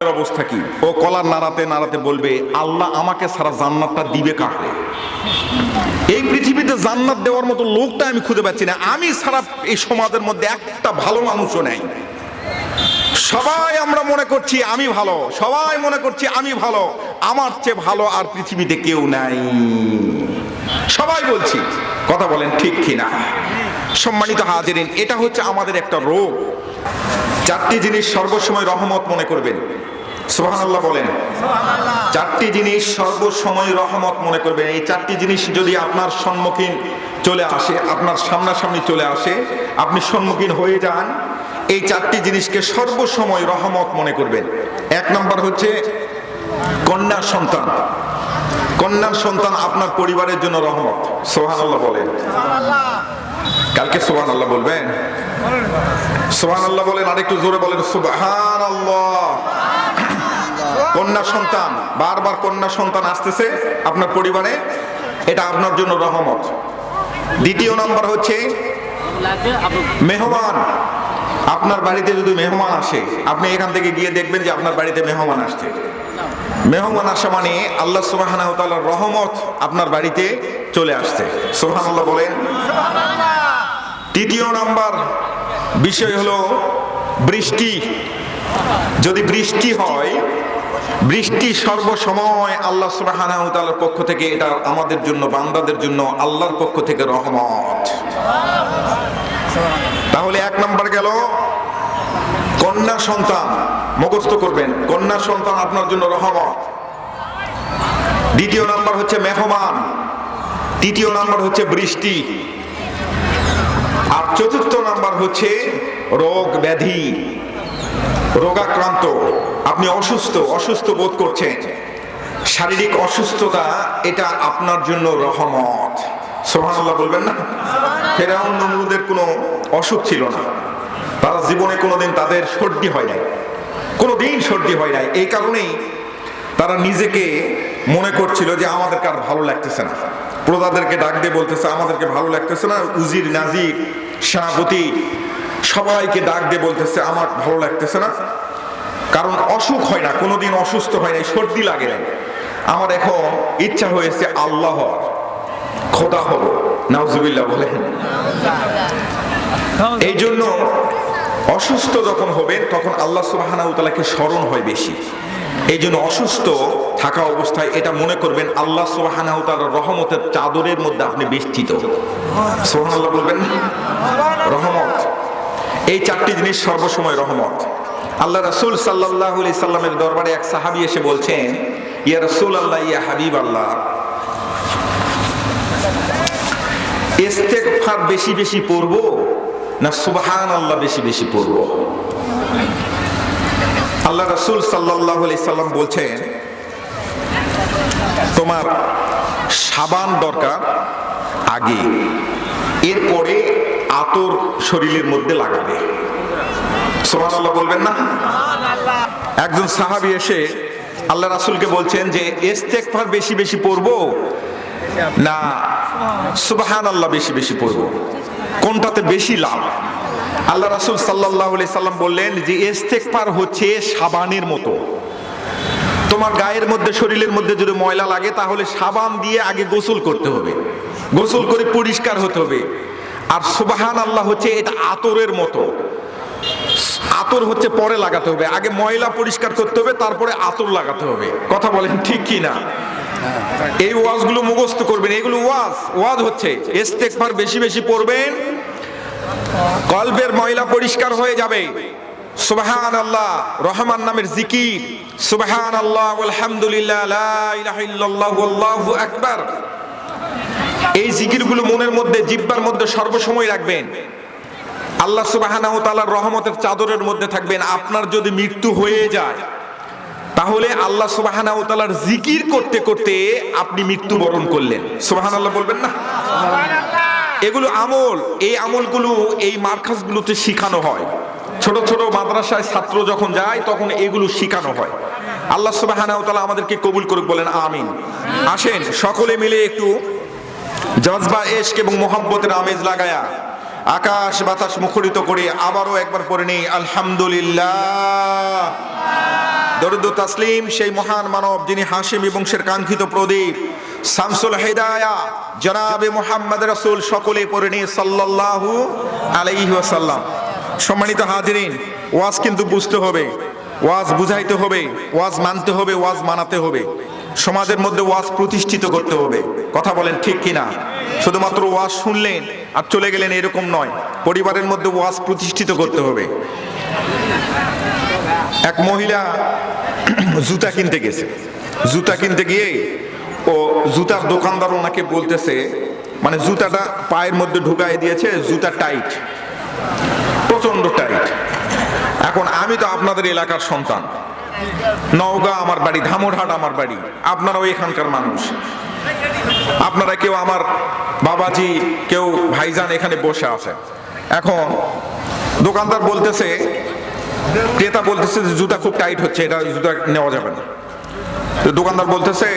অবস্থা কি? ও কলার নাড়াতে নাড়াতে বলবে, আল্লাহ আমাকে সারা জান্নাতটা দিবে কাকে? এই পৃথিবীতে জান্নাত দেওয়ার মতো লোকটা আমি খুঁজে পাচ্ছি না। আমি সারা এই সমাজের মধ্যে একটা ভালো মানুষও নেই। সবাই আমরা মনে করছি আমি ভালো, সবাই মনে করছি আমি ভালো, আমার চেয়ে ভালো আর পৃথিবীতে কেউ নাই। সবাই বলছি, কথা বলেন ঠিক কিনা? সম্মানিত হাজিরিন, এটা হচ্ছে আমাদের একটা রোগ। চারটি জিনিস সর্বসময় রহমত মনে করবেন। সুবহানাল্লাহ বলেন। চারটি জিনিস সর্বসময় রহমত মনে করবেন। এই চারটি জিনিস যদি আপনার সম্মুখীন চলে আসে, আপনার সামনাসামনি চলে আসে, আপনি সম্মুখীন হয়ে যান, এই চারটি জিনিসকে সর্বসময় রহমত মনে করবেন। এক নম্বর হচ্ছে কন্যা সন্তান। কন্যার সন্তান আপনার পরিবারের জন্য রহমত। সুবহানাল্লাহ বলেন। কালকে সুবহানাল্লাহ বলবেন? সুবহানাল্লাহ বলেন, আরেকটু জোরে বলেন সুবহানাল্লাহ। কন্যা সন্তান, বারবার কন্যা সন্তান আসতেছে আপনার পরিবারে, এটা আপনার জন্য রহমত। দ্বিতীয় নম্বর হচ্ছে মেহমান। আপনার বাড়িতে যদি মেহমান আসে, আপনি এখান থেকে গিয়ে দেখবেন যে আপনার বাড়িতে মেহমান আসছে। মেহমান আসা মানে আল্লাহ সুবহানাহু ওয়া তাআলার রহমত আপনার বাড়িতে চলে আসছে। সুবহানাল্লাহ বলেন। তৃতীয় নাম্বার বিষয় হলো বৃষ্টি। যদি বৃষ্টি হয়, বৃষ্টি সর্বসময় আল্লাহ সুবহানাহু ওয়া তাআলার পক্ষ থেকে, এটা আমাদের জন্য, বান্দাদের জন্য আল্লাহর পক্ষ থেকে রহমত। তাহলে এক নাম্বার গেল কন্যা সন্তান, মুখস্থ করবেন, কন্যা সন্তান আপনার জন্য রহমত। দ্বিতীয় নাম্বার হচ্ছে মেহমান। তৃতীয় নাম্বার হচ্ছে বৃষ্টি। আর চতুর্থ নাম্বার হচ্ছে রোগ ব্যাধি, রোগাক্রান্ত। আপনি অসুস্থ বোধ করছেন, শারীরিক অসুস্থতা, এটা আপনার জন্য রহমত। সুবহানাল্লাহ বলবেন না? ফেরাউন নমরুদের কোনো অসুখ ছিল না, তারা জীবনে কোনোদিন তাদের সর্দি হয় নাই, কোনোদিন সর্দি হয় নাই। এই কারণেই তারা নিজেকে মনে করছিল যে আমাদের কার ভালো লাগতেছে না। প্রজাদেরকে ডাক দিয়ে বলতেছে আমাদেরকে ভালো লাগতেছে না। উজির, নাজির, সেনাপতি সবাইকে ডাক দিয়ে বলতেছে আমার ভালো লাগতেছে না, কারণ অসুখ হয় না, কোনোদিন অসুস্থ হয় নাই, সর্দি লাগে না। আমার এখন ইচ্ছা হয়েছে আল্লাহ খোদা হব। নাউজুবিল্লাহ বলেন। এই জন্য অসুস্থ যখন হবেন তখন আল্লাহ সুবহানাহু ওয়া তাআলাকে স্মরণ হয় বেশি। এই জন্য অসুস্থ থাকা অবস্থায় এটা মনে করবেন আল্লাহ সুবহানাহু ওয়া তাআলার রহমতের চাদরের মধ্যে আপনি বেষ্টিত। সুবহানাল্লাহ বলবেন। রহমত, এই চারটি জিনিস সর্বসময় রহমত। আল্লাহ রাসূল সাল্লাল্লাহু আলাইহি সাল্লামের দরবারে এক সাহাবী এসে বলছেন, ইয়া রাসূলুল্লাহ, ইয়া হাবিবাল্লাহ, ইস্তেগফার বেশি বেশি পড়ব না সুবহানাল্লাহ বেশি বেশি পড়ব? আল্লাহ রাসূল সাল্লাল্লাহু আলাইহি সাল্লাম বলছেন, তোমার সাবান দরকার আগে, এরপরে আতর শরীরের মধ্যে লাগাবে। সুবহানাল্লাহ বলবেন না? একজন সাহাবী এসে আল্লাহ রাসূলকে বলছেন যে ইস্তেগফার বেশি বেশি পড়ব না সুবহানাল্লাহ বেশি বেশি পড়ব, কোনটাতে বেশি লাভ? আল্লাহ রাসূল সাল্লাল্লাহু আলাইহি সাল্লাম বললেন যে ইস্তেগফার হচ্ছে সাবানের মতো। তোমার গায়ের মধ্যে, শরীরের মধ্যে যদি ময়লা লাগে তাহলে সাবান দিয়ে আগে গোসল করতে হবে, গোসল করে পরিষ্কার হতে হবে। আর সুবহানাল্লাহ হচ্ছে এটা আতরের মতো। আতর হচ্ছে পরে লাগাতে হবে, আগে ময়লা পরিষ্কার করতে হবে, তারপরে আতর লাগাতে হবে। কথা বলেন ঠিক কি না? এই ওয়াজগুলো মুখস্থ করবেন, এগুলো ওয়াজ হচ্ছে। ইস্তেগফার বেশি বেশি পড়বেন, কলবের ময়লা পরিষ্কার হয়ে যাবে। সুবহানাল্লাহ রহমান নামের জিকির, সুবহানাল্লাহ আলহামদুলিল্লাহ লা ইলাহা ইল্লাল্লাহু আল্লাহু আকবার, এই জিকিরগুলো মনের মধ্যে, জিহ্বার মধ্যে সর্বসময় রাখবেন। আল্লাহ সুবহানাহু ওয়া তাআলার রহমতের চাদরের মধ্যে থাকবেন। আপনার যদি মৃত্যু হয়ে যায় তাহলে আল্লাহ সুবহানাহু ওয়া তাআলার জিকির করতে করতে আপনি মৃত্যুবরণ করলেন। সুবহানাল্লাহ বলবেন না? এগুলো আমল, এই আমলগুলো এই মারকাজগুলোতে শিখানো হয়। ছোট ছোট মাদ্রাসায় ছাত্র যখন যায় তখন এগুলো শিখানো হয়। আল্লাহ সুবহানাহু ওয়া তাআলা আমাদেরকে কবুল করুক, বলেন আমিন। আসেন সকলে মিলে একটু জজবা, ইশক এবং মোহাব্বতের আমেজ লাগায়া আকাশ বাতাস মুখরিত করে আবারও একবার পড়ে নেই আলহামদুলিল্লাহ। দরুদ ও তাসলিম সেই মহান মানব যিনি হাশিমি বংশের কাঙ্ক্ষিত প্রদীপ শামসুল হিদায়া জনাবে মুহাম্মদ রাসূল সকলে পড়ে নিয়ে সাল্লাল্লাহু আলাইহি ওয়াসাল্লাম। সম্মানিত হাজিরিন, ওয়াজ কিন্তু বুঝতে হবে, ওয়াজ বুঝাইতে হবে, ওয়াজ মানতে হবে, ওয়াজ মানাতে হবে। সমাজের মধ্যে ওয়াজ প্রতিষ্ঠিত করতে হবে। কথা বলেন ঠিক কিনা? শুধুমাত্র ওয়াজ শুনলেন আর চলে গেলেন এরকম নয়, পরিবারের মধ্যে ওয়াজ প্রতিষ্ঠিত করতে হবে। এক মহিলা জুতা কিনতে গেছে, জুতা কিনতে গিয়ে ও জুতার দোকানদার ওনাকে বলতেছে, মানে জুতাটা পায়ের মধ্যে ঢুকাই দিয়েছে, জুতা টাইট, প্রচন্ড টাইট। এখন আমি তো আপনাদের এলাকার সন্তান, নওগাঁ আমার বাড়ি, ধামরহাট আমার বাড়ি, আপনারাও এখানকার মানুষ, আপনারা কেউ আমার বাবাজি, কেউ ভাইজান এখানে বসে আছে। এখন দোকানদার বলতেছে, ক্রেতা বলতেছে যে জুতা খুব টাইট হচ্ছে, এটা জুতা নেওয়া যাবে না। তো দোকানদার বলতেছে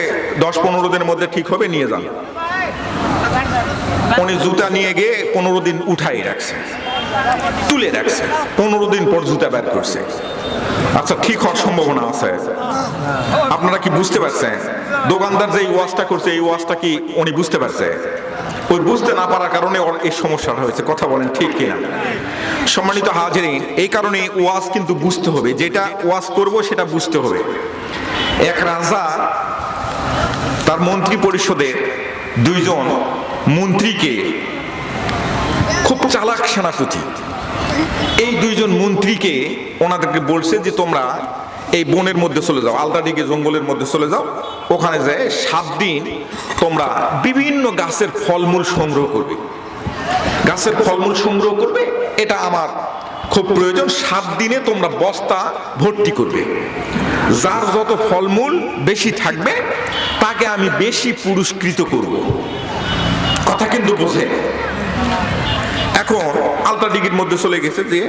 10-15 দিনের মধ্যে ঠিক হবে, নিয়ে যান। উনি জুতা নিয়ে গিয়ে 15 দিন উঠাই রাখছে, তুলে রাখছে, 15 দিন পর জুতা বের করছে। আচ্ছা, ঠিক হওয়ার সম্ভাবনা আছে? আপনারা কি বুঝতে পারছেন? দোকানদার যে ওয়াজটা করছে, এই ওয়াজটা কি উনি বুঝতে পারছে? ওই বুঝতে না পারার কারণে ওর এই সমস্যাটা হয়েছে। কথা বলেন ঠিক কিনা? সম্মানিত হাজিরিন, এই কারণে ওয়াজ কিন্তু বুঝতে হবে, যেটা ওয়াজ করব সেটা বুঝতে হবে। এক রাজা তার মন্ত্রী পরিষদের 2 জন মন্ত্রীকে, খুব চালাক সেনাপতি, এই 2 জন মন্ত্রীকে ওনাদেরকে বলছে যে তোমরা এই বনের মধ্যে চলে যাও, আলতাদিকে জঙ্গলের মধ্যে চলে যাও, ওখানে যায় 7 দিন তোমরা বিভিন্ন গাছের ফলমূল সংগ্রহ করবে, গাছের ফলমূল সংগ্রহ করবে, এটা আমার খুব প্রয়োজন। 7 দিনে তোমরা বস্তা ভর্তি করবে, যার যত ফলমূল বেশি থাকবে তাকে আমি বেশি পুরস্কৃত করব। কথা কিন্তু বোঝে। এখন আলতাদিঘির মধ্যে চলে গেছে যে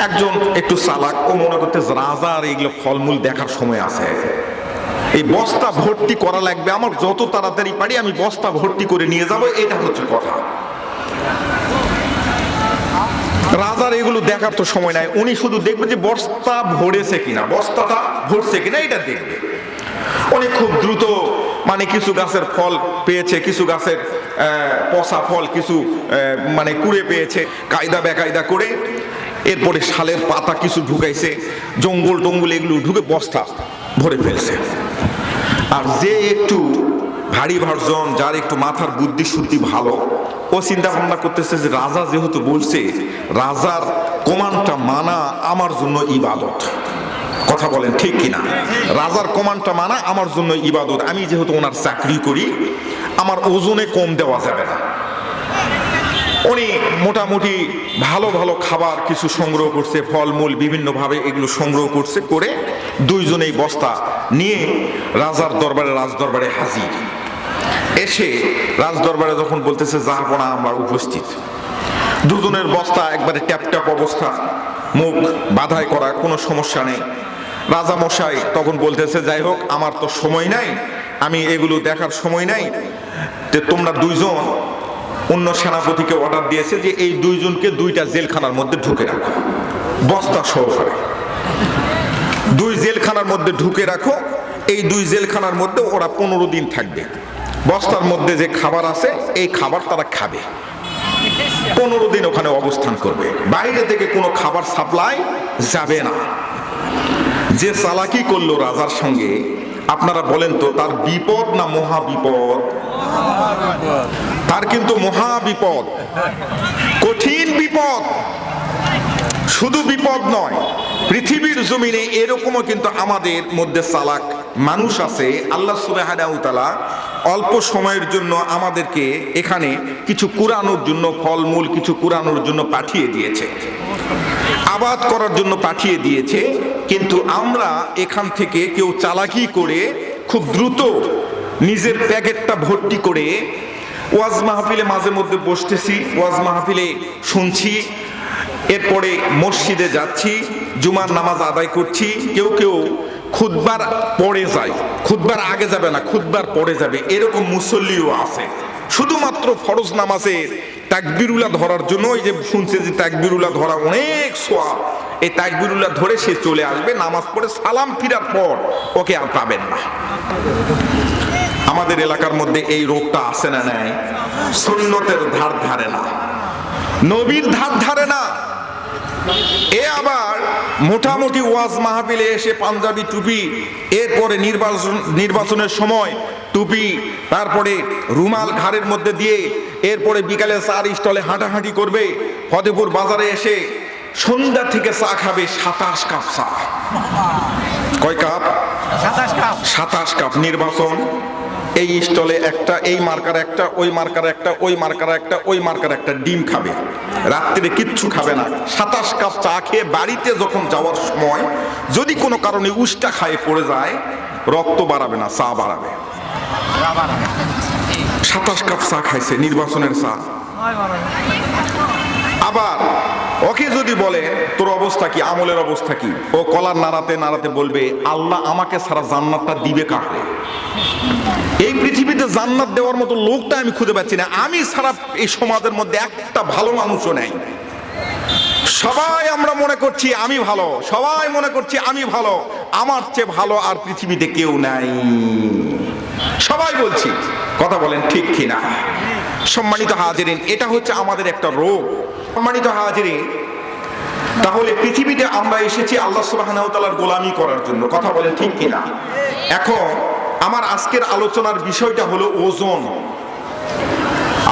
একজন একটু চালাক, ও মনে করতে রাজার এইগুলো ফলমূল দেখার সময় আছে, এই বস্তা ভর্তি করা লাগবে, আমার যত তাড়াতাড়ি পারি আমি বস্তা ভর্তি করে নিয়ে যাব, এটা হচ্ছে কথা। রাজার এগুলো দেখার তো সময় নাই, উনি শুধু দেখবে যে বস্তা ভরেছে কিনা, বস্তাটা ভরছে কিনা এটা দেখবে। উনি খুব দ্রুত, মানে কিছু গাছের ফল পেয়েছে, কিছু গাছের পচা ফল, কিছু মানে কুড়ে পেয়েছে, কায়দা বেকায়দা করে এরপরে শালের পাতা কিছু ঢুকাইছে, জঙ্গল টঙ্গল এগুলো ঢুকে বস্তা ভরে ফেলছে। আর যে একটু ভারী ভার্জন, যার একটু মাথার বুদ্ধি শুদ্ধি ভালো, ও চিন্তা ভাবনা করতেছে যে রাজা যেহেতু বলছে, রাজার কমান্ডটা মানা আমার জন্য ইবাদত। কথা বলেন ঠিক কিনা? রাজার কমান্ডটা মানা আমার জন্য ইবাদত। আমি যেহেতু ওনার চাকরি করি, আমার ওজনে কম দেওয়া যাবে না। উনি মোটামুটি ভালো ভালো খাবার কিছু সংগ্রহ করছে, ফলমূল বিভিন্নভাবে এগুলো সংগ্রহ করছে, করে 2 জনেই বস্তা নিয়ে রাজার দরবারে, রাজদরবারে হাজির। এসে রাজদরবারে যখন বলতেছে যাবো না, আমরা উপস্থিত। 2 জনের বস্তা একবারে ট্যাপ অবস্থা, মুখ বাধাই করা, কোনো সমস্যা নেই। রাজা মশাই তখন বলতেছে, যাই হোক, আমার তো সময় নাই, আমি এগুলো দেখার সময় নাই, যে তোমরা 2 জন, অন্য সেনাপতিকে অর্ডার দিয়েছে যে এই 2 জনকে 2টা জেলখানার মধ্যে ঢুকে রাখো, বস্তা সহকারে 2 জেলখানার মধ্যে ঢুকে রাখো। এই 2 জেলখানার মধ্যে ওরা 15 দিন থাকবে। বস্তার মধ্যে যে খাবার আছে, এই খাবার তারা খাবে, 15 দিন ওখানে অবস্থান করবে, বাইরে থেকে কোনো খাবার সাপ্লাই যাবে না। যে চালাকি করলো রাজার সঙ্গে, আপনারা বলেন তো, তার বিপদ না মহা বিপদ? তার কিন্তু মহা বিপদ, কঠিন বিপদ। শুধু বিপদ নয়, পৃথিবীর জমিনে এরকমও কিন্তু আমাদের মধ্যে চালাক মানুষ আছে। আল্লাহ সুবহানাহু ওয়া তাআলা অল্প সময়ের জন্য আমাদেরকে এখানে কিছু কুড়ানোর জন্য, ফলমূল কিছু কুড়ানোর জন্য পাঠিয়ে দিয়েছে, আবাদ করার জন্য পাঠিয়ে দিয়েছে। কিন্তু আমরা এখান থেকে কেউ চালাকি করে খুব দ্রুত নিজের প্যাকেটটা ভর্তি করে ওয়াজ মাহফিলে মাঝে মধ্যে বসতেছি, ওয়াজ মাহফিলে শুনছি, এরপরে মসজিদে যাচ্ছি, জুমার নামাজ আদায় করছি। কেউ কেউ খুতবার পরে যায়, খুতবার আগে যাবে না, খুতবার পরে যাবে, এরকম মুসল্লিও আছে। শুধুমাত্র ফরজ নামাজে তাকবিরুল্লাহ ধরার জন্য, ওই যে শুনছে যে তাকবিরুল্লাহ ধরা অনেক সওয়াব, এই তাকবীরুল্লাহ ধরে সে চলে আসবে, নামাজ পড়ে সালাম ফিরার পর ওকে আর পাবেন না। আমাদের এলাকার মধ্যে এই রোগটা আছে না নাই? সুন্নতের ধার ধারে না, নবীর ধার ধারে না। এ আবার মোটামুটি ওয়াজ মাহফিলে এসে পাঞ্জাবি টুপি, এরপরে নির্বাচনের সময় টুপি, তারপরে রুমাল ঘাড়ের মধ্যে দিয়ে, এরপরে বিকালে চার স্টলে হাঁটাহাঁটি করবে, ফতেপুর বাজারে এসে সন্ধ্যা থেকে চা খাবে 27 কাপ চা। কয় কাপ? 27 কাপ। নির্বাচন, এই স্টলে একটা, এই মার্কার একটা, ওই মার্কার একটা, ওই মার্কার একটা, ওই মার্কার একটা, ডিম খাবে, রাত্রে কিচ্ছু খাবে না। 27 কাপ চা খেয়ে বাড়িতে যখন যাওয়ার সময় যদি কোনো কারণে উষ্টা খায়ে পড়ে যায়, রক্ত বাড়াবে না, চা বাড়াবে। 27 কাপ চা খাইছে, নির্বাচনের চা। আবার ওকে যদি বলে তোর অবস্থা কি, আমলের অবস্থা কি, ও কলার নাড়াতে নাড়াতে বলবে আল্লাহ আমাকে সারা জান্নাতটা দিবে কাকে? এই পৃথিবীতে জান্নাত দেওয়ার মতো লোকটা আমি খুঁজে পাচ্ছি না। আমি সারা এই সমাজের মধ্যে একটা ভালো মানুষও নাই। সবাই আমরা মনে করছি আমি ভালো, সবাই মনে করছি আমি ভালো, আমার চেয়ে ভালো আর পৃথিবীতে কেউ নাই, সবাই বলছি। কথা বলেন ঠিক কিনা? সম্মানিত হাজিরিন, এটা হচ্ছে আমাদের একটা রোগ। সম্মানিত হাজিরিন, তাহলে পৃথিবীতে আমরা এসেছি আল্লাহ সুবহানাহু ওয়া তাআলার গোলামি করার জন্য। কথা বলেন ঠিক কিনা? এখন আমার আজকের আলোচনার বিষয়টা হলো ওজন।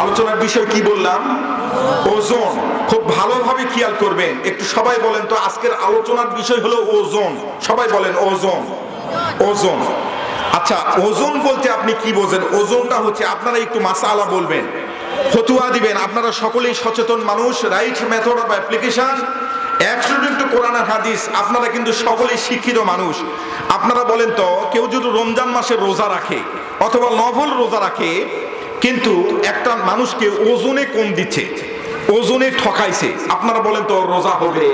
আলোচনার বিষয় কি বললাম? ওজন। খুব ভালোভাবে খেয়াল করবেন। একটু সবাই বলেন তো, আজকের আলোচনার বিষয় হলো ওজন। সবাই বলেন ওজন। ওজন। আচ্ছা, ওজন বলতে আপনি কি বোঝেন? ওজনটা হচ্ছে, আপনারা একটু মাসআলা বলবেন, ফতুয়া দিবেন। আপনারা সকলেই সচেতন মানুষ, right method of application, actually Quran আর হাদিস, আপনারা কিন্তু সকলেই শিক্ষিত মানুষ। আপনারা বলেন তো, কেউ যদি রমজান মাসে রোজা রাখে অথবা নফল রোজা রাখে, কিন্তু একটা মানুষকে ওজনে কম দিচ্ছে, ওজনে ঠকাইছে, আপনারা বলেন তো রোজা হবে?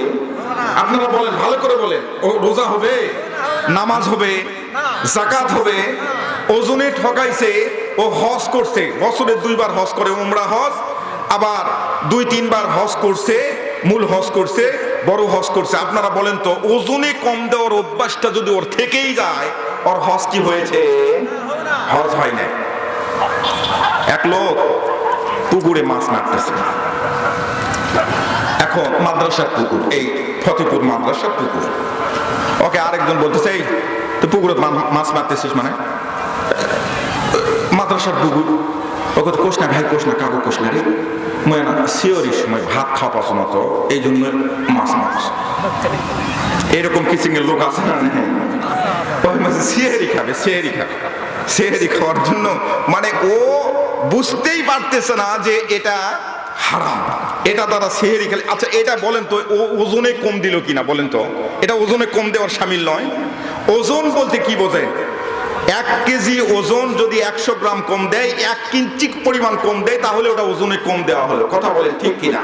আপনারা বলেন, ভালো করে বলেন, ও রোজা হবে? নামাজ হবে? যাকাত হবে? ওজনে ঠকাইছে। ও হজ করছে, বছরে 2 বার হজ করে, উমরা হজ, আবার 2-3 বার হজ করছে, মূল হজ করছে, বড় হজ করছে। আপনারা বলেন তো, ওজনে কম দেওয়ার অভ্যাসটা যদি ওর থেকেই যায়, ওর হজ কি হয়েছে? হজ হয় না। এক লোক পুকুরে মাছ মারতেছে, এখন মাদ্রাসার পুকুর, এই ফতেপুর মাদ্রাসার পুকুর। ওকে আরেকজন বলতেছে, এই তুই পুকুরে মাছ মারতেছিস মানে? মাদ্রাসার পুকুর। ওকে তো কোষ না ভাই, কোষ না কাগজ, কোষ না রে, মই না শিওরি সময় ভাত খাওয়া পছন্দ, তো এই জন্য মাছ মাছ। এরকম কিসিং এর লোক আছে না? সিয়ারি খাবে, সিয়ারি খাবে, সিয়ারি খাওয়ার জন্য, মানে ও বুঝতেই পারতেছে না যে এটা হারাম, এটা দ্বারা সেহরি খেলে। আচ্ছা, এটা বলেন তো, ও ওজনে কম দিল কিনা বলেন তো? এটা ওজনে কম দেওয়ার শামিল নয়। ওজন বলতে কি বোঝেন? 1 কেজি ওজন যদি 100 গ্রাম কম দেয়, 1 ইঞ্চি পরিমাণ কম দেয়, তাহলে ওটা ওজনে কম দেওয়া হলো। কথা বলেন ঠিক কিনা?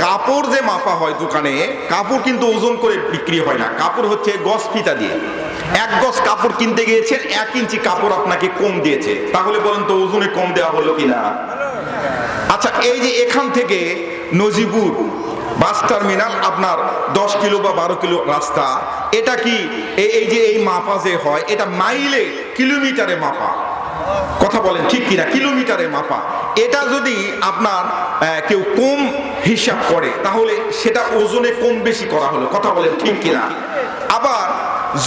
কাপড় যে মাপা হয় দোকানে, কাপড় কিন্তু ওজন করে বিক্রি হয় না, কাপড় হচ্ছে গজ ফিতা দিয়ে। 1 গজ কাপড় কিনতে গিয়েছেন, 1 ইঞ্চি কাপড় আপনাকে কম দিয়েছে, তাহলে বলেন তো ওজনে কম দেওয়া হলো কিনা? আচ্ছা, এই যে এখান থেকে নজিপুর বাস টার্মিনাল আপনার 10 কিলো বা 12 কিলো রাস্তা, এটা কি এই যে এই মাপা যে হয়, এটা মাইলে কিলোমিটারে মাপা। কথা বলেন ঠিক কিনা? কিলোমিটারে মাপা। এটা যদি আপনার কেউ কম হিসাব করে, তাহলে সেটা ওজনে কম বেশি করা হলো। কথা বলেন ঠিক কিনা? আবার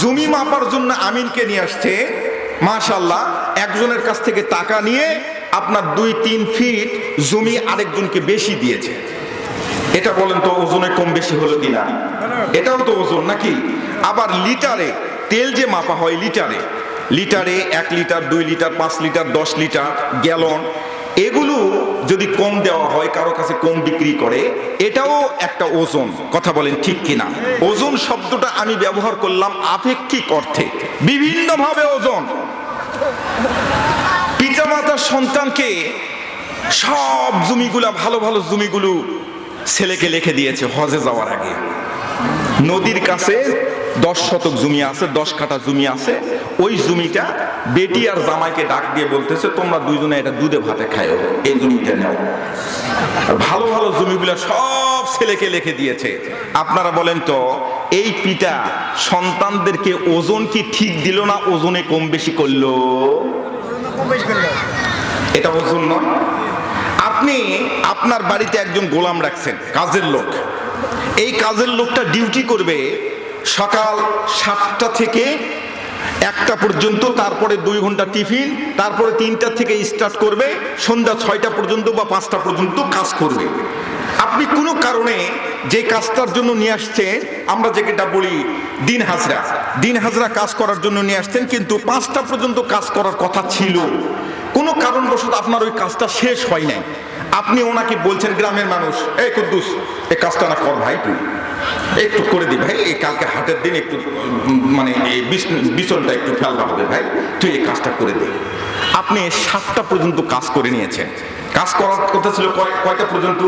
জমি মাপার জন্য আমিনকে নিয়ে আসছে, মাশাআল্লাহ, একজনের কাছ থেকে টাকা নিয়ে আপনার 2-3 ফিট জমি আরেকজনকে বেশি দিয়েছে। এটা বলেন তো ওজনে কম বেশি হলো কিনা? এটাও তো ওজন নাকি? আবার লিটারে তেল যে মাপা হয়, লিটারে, লিটারে 1 litre, 2 litre, 5 litre, 10 litre, gallon, এগুলো যদি কম দেওয়া হয়, কারো কাছে কম বিক্রি করে, এটাও একটা ওজন। কথা বলেন ঠিক কিনা? ওজন শব্দটা আমি ব্যবহার করলাম আপেক্ষিক অর্থে, বিভিন্নভাবে ওজন। পিতামাতার সন্তানকে সব জমিগুলা, ভালো ভালো জমিগুলো ছেলেকে লিখে দিয়েছে হজে যাওয়ার আগে। নদীর কাছে 10 শতক জমি আছে, 10 কাঠা জমি আছে, ওই জমিটা বেটি আর জামাইকে ডাক দিয়ে বলতেছে, তোমরা দুইজনে এটা দুধে ভাতে খাও, এই জমিটা নাও। ভালো ভালো জমিগুলা সব ছেলেকে লিখে দিয়েছে। আপনারা বলেন তো, এই পিতা সন্তানদেরকে ওজন কি ঠিক দিল না ওজনে কম বেশি করলো? এটা ওজন নয়। আপনি আপনার বাড়িতে একজন গোলাম রাখছেন, কাজের লোক। এই কাজের লোকটা ডিউটি করবে সকাল 7টা থেকে 1টা পর্যন্ত, তারপরে 2 ঘন্টা টিফিন, তারপরে 3টা থেকে স্টার্ট করবে, সন্ধ্যা 6টা পর্যন্ত বা 5টা পর্যন্ত কাজ করবে। আপনি কোনো কারণে যে কাজটার জন্য নিয়ে আসছেন, আমরা যেটা বলি দিন হাজরা কাজ করার জন্য নিয়ে আসছেন, কিন্তু 5টা পর্যন্ত কাজ করার কথা ছিল, কোনো কারণবশত আপনার ওই কাজটা শেষ হয় নাই। আপনি ওনাকে বলছেন, গ্রামের মানুষ, এই কুদ্দুস এই কাজটা না কর ভাই, তুই একটু করে দি ভাই, এই কালকে হাটের দিন একটু মানে এই বিছনটা একটু ফেলতে হবে ভাই, তুই এই কাজটা করে দে। আপনি 7টা পর্যন্ত কাজ করে নিয়েছেন। কাজ করার কথা ছিল কয়টা পর্যন্ত?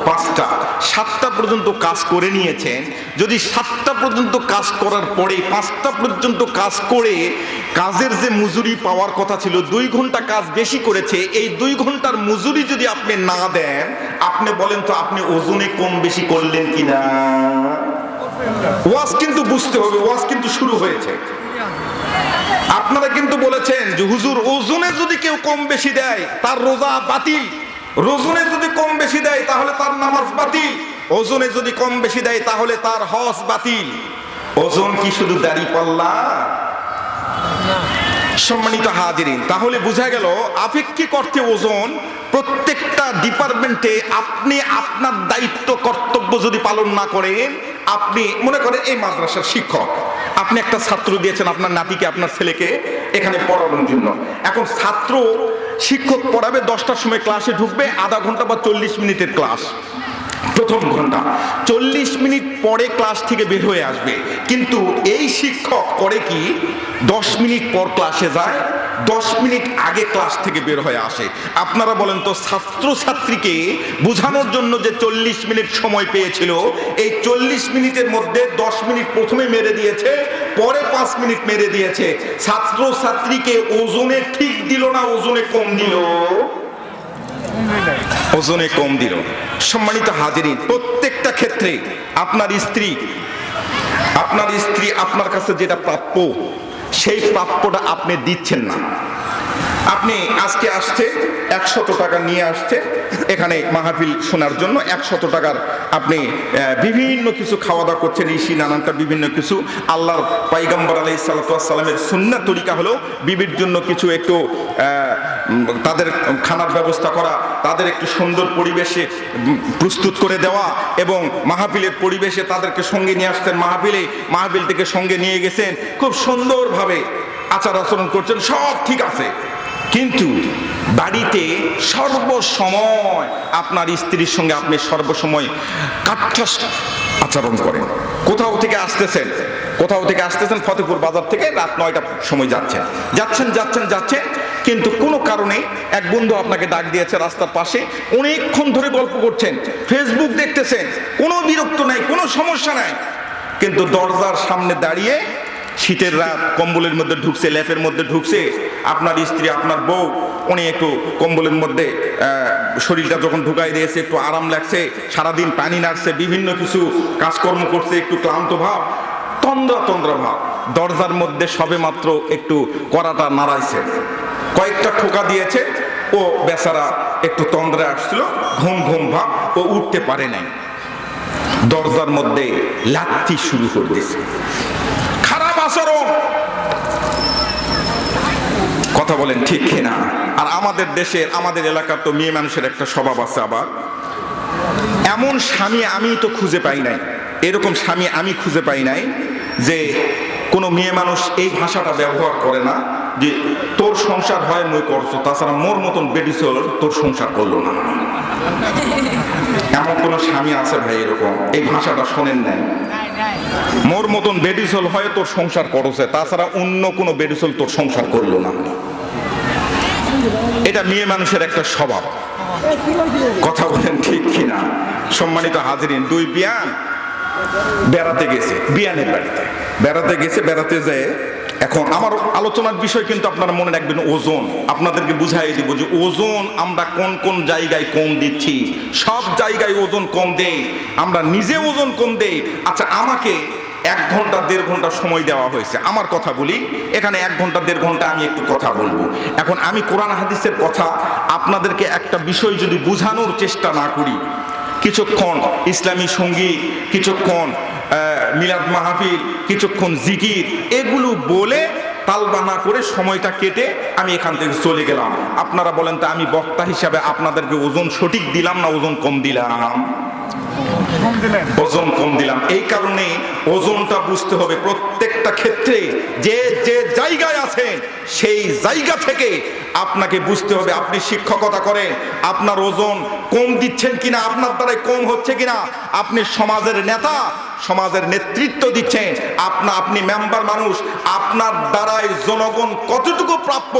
5টা। 7টা পর্যন্ত কাজ করে নিয়েছেন। যদি 7টা পর্যন্ত কাজ করার পরে 5টা পর্যন্ত কাজ করে কাজের যে মজুরি পাওয়ার কথা ছিল, 2 ঘন্টা কাজ বেশি করেছে, এই 2 ঘন্টার মজুরি যদি আপনি না দেন, আপনি বলেন তো আপনি ওজনে কম বেশি করলেন কিনা? ওয়াজ কিন্তু বুঝতে হবে, ওয়াজ কিন্তু শুরু হয়েছে। আপনারা কিন্তু বলেছেন যে হুজুর ওজনে যদি কেউ কম বেশি দেয় তার রোজা বাতিল, ওজনে যদি কম বেশি দেয় তাহলে তার নামাজ বাতিল, ওজনে যদি কম বেশি দেয় তাহলে তার হজ বাতিল। ওজন কি শুধু দাড়ি পাল্লা? সম্মানিত হাজিরিন, তাহলে বোঝা গেল আপেক্ষিক অর্থে ওজন প্রত্যেকটা ডিপার্টমেন্টে আপনি আপনার দায়িত্ব কর্তব্য যদি পালন না করেন, আপনি মনে করেন এই মাদ্রাসার শিক্ষক, আপনি একটা ছাত্র দিয়েছেন আপনার নাতিকে, আপনার ছেলেকে এখানে পড়ানোর জন্য। এখন ছাত্র শিক্ষক পড়াবে, 10টার সময় ক্লাসে ঢুকবে, আধা ঘন্টা বা 40 মিনিটের ক্লাস, প্রথম ঘন্টা 40 মিনিট পরে ক্লাস থেকে বের হয়ে আসবে। কিন্তু এই শিক্ষক করে কি 10 মিনিট পর ক্লাসে যায়, 10 মিনিট আগে ক্লাস থেকে বের হয়ে আসে। আপনারা বলেন তো ছাত্র ছাত্রীকে বোঝানোর জন্য যে 40 মিনিট সময় পেয়েছিল, এই 40 মিনিটের মধ্যে 10 মিনিট প্রথমে মেরে দিয়েছে, পরে 5 মিনিট মেরে দিয়েছে। ছাত্র ছাত্রীকে ওজনে ঠিক দিল না ওজনে কম দিল? ওজনে কম দিল। সম্মানিত হাজিরিন, প্রত্যেকটা ক্ষেত্রে আপনার স্ত্রী আপনার কাছে যেটা প্রাপ্য, সেই প্রাপ্যটা আপনি দিচ্ছেন না। আপনি আজকে আসছে 100 টাকা নিয়ে আসছে এখানে মাহফিল শোনার জন্য, 100 টাকার আপনি বিভিন্ন কিছু খাওয়া দাওয়া করছেন, ইসি নানানটা বিভিন্ন কিছু। আল্লাহর পয়গম্বর আলাইহিস সালাতু ওয়াস সালামের সুন্নাত তরিকা হলো বিবির জন্য কিছু একটু তাদের খানার ব্যবস্থা করা, তাদের একটু সুন্দর পরিবেশে প্রস্তুত করে দেওয়া, এবং মাহফিলের পরিবেশে তাদেরকে সঙ্গে নিয়ে আসতেন, মাহফিল থেকে সঙ্গে নিয়ে গেছেন, খুব সুন্দরভাবে আচার আচরণ করছেন, সব ঠিক আছে। কিন্তু বাড়িতে সর্বসময় আপনার স্ত্রীর সঙ্গে আপনি সর্বসময় কাঠঠাস আচরণ করেন। কোথাও থেকে আসতেছেন ফতেপুর বাজার থেকে, রাত 9টার সময় যাচ্ছেন, কিন্তু কোনো কারণে এক বন্ধু আপনাকে ডাক দিয়েছে রাস্তার পাশে, অনেকক্ষণ ধরে গল্প করছেন, ফেসবুক দেখতেছেন, কোনো বিরক্ত নাই, কোনো সমস্যা নাই, কিন্তু দরজার সামনে দাঁড়িয়ে শীতের রাত, কম্বলের মধ্যে ঢুকছে, ল্যাপের মধ্যে ঢুকছে আপনার স্ত্রী, আপনার বউ, উনি একটু কম্বলের মধ্যে শরীরটা যখন ঢুকাই দিয়েছে, একটু আরাম লাগছে, সারাদিন পানি নাড়ছে, বিভিন্ন কিছু কাজকর্ম করছে, একটু ক্লান্ত ভাব, তন্দ্রা ভাব, দরজার মধ্যে সবে মাত্র একটু কড়াটা নাড়াইছে, কয়েকটা ঠোকা দিয়েছে, ও বেচারা একটু তন্দ্রায় আসছিল, ঘুম ভাব, ও উঠতে পারে নাই, দরজার মধ্যে লাথি শুরু করে দিয়েছে। খারাপ আচরণ। কথা বলেন ঠিক কিনা? আর আমাদের দেশের, আমাদের এলাকার তো মেয়ে মানুষের একটা স্বভাব আছে, আবার এমন স্বামী আমি তো খুঁজে পাই নাই, এরকম স্বামী আমি খুঁজে পাই নাই যে কোনো মেয়ে মানুষ এই ভাষাটা ব্যবহার করে না যে তোর সংসার হয় মই করছো, তাছাড়া মোর মতন বেডিসল তোর সংসার করলো না। এমন কোন স্বামী আছে ভাই এরকম? এই ভাষাটা শোনেন নাই? মোর মতন বেডিসল হয় তোর সংসার করছে, তাছাড়া অন্য কোনো বেডিসল তোর সংসার করলো না। এটা মেয়ে মানুষের একটা স্বভাব। কথা বলেন ঠিক কিনা? সম্মানিত হাজিরিন, 2 বিয়ান বেড়াতে গেছে, বিয়ানের বাড়িতে বেড়াতে যায়। এখন আমার আলোচনার বিষয় কিন্তু আপনারা মনে রাখবেন ওজন। আপনাদেরকে বুঝাই দিব যে ওজন আমরা কোন জায়গায় কম দিচ্ছি। সব জায়গায় ওজন কম দেই, আমরা নিজে ওজন কম দেই। আচ্ছা, আমাকে 1 ঘন্টা 1.5 ঘন্টা সময় দেওয়া হয়েছে। আমার কথা বলি, এখানে 1 ঘন্টা 1.5 ঘন্টা আমি একটু কথা বলবো। এখন আমি কোরআন হাদিসের কথা আপনাদেরকে একটা বিষয় যদি বোঝানোর চেষ্টা না করি, কিছুক্ষণ ইসলামী সঙ্গীত, কিছুক্ষণ মিলাদ মাহফিল, কিছুক্ষণ জিকির, এগুলো বলে তালবানা করে সময়টা কেটে আমি এখান থেকে চলে গেলাম, আপনারা বলেন তো আমি বক্তা হিসাবে আপনাদেরকে ওজন সঠিক দিলাম না ওজন কম দিলাম? ওজন কম দিলাম। এই কারণে ওজনটা বুঝতে হবে। প্রত্যেকটা ক্ষেত্রে যে যে জায়গায় আছেন সেই জায়গা থেকে আপনাকে বুঝতে হবে। আপনি শিক্ষকতা করেন, আপনার ওজন কম দিচ্ছেন কিনা, আপনার দ্বারাই কম হচ্ছে কিনা। আপনি সমাজের নেতা, সমাজের নেতৃত্ব দিচ্ছেন, আপনি মেম্বার মানুষ, আপনার দ্বারাই জনগণ কতটুকু প্রাপ্য,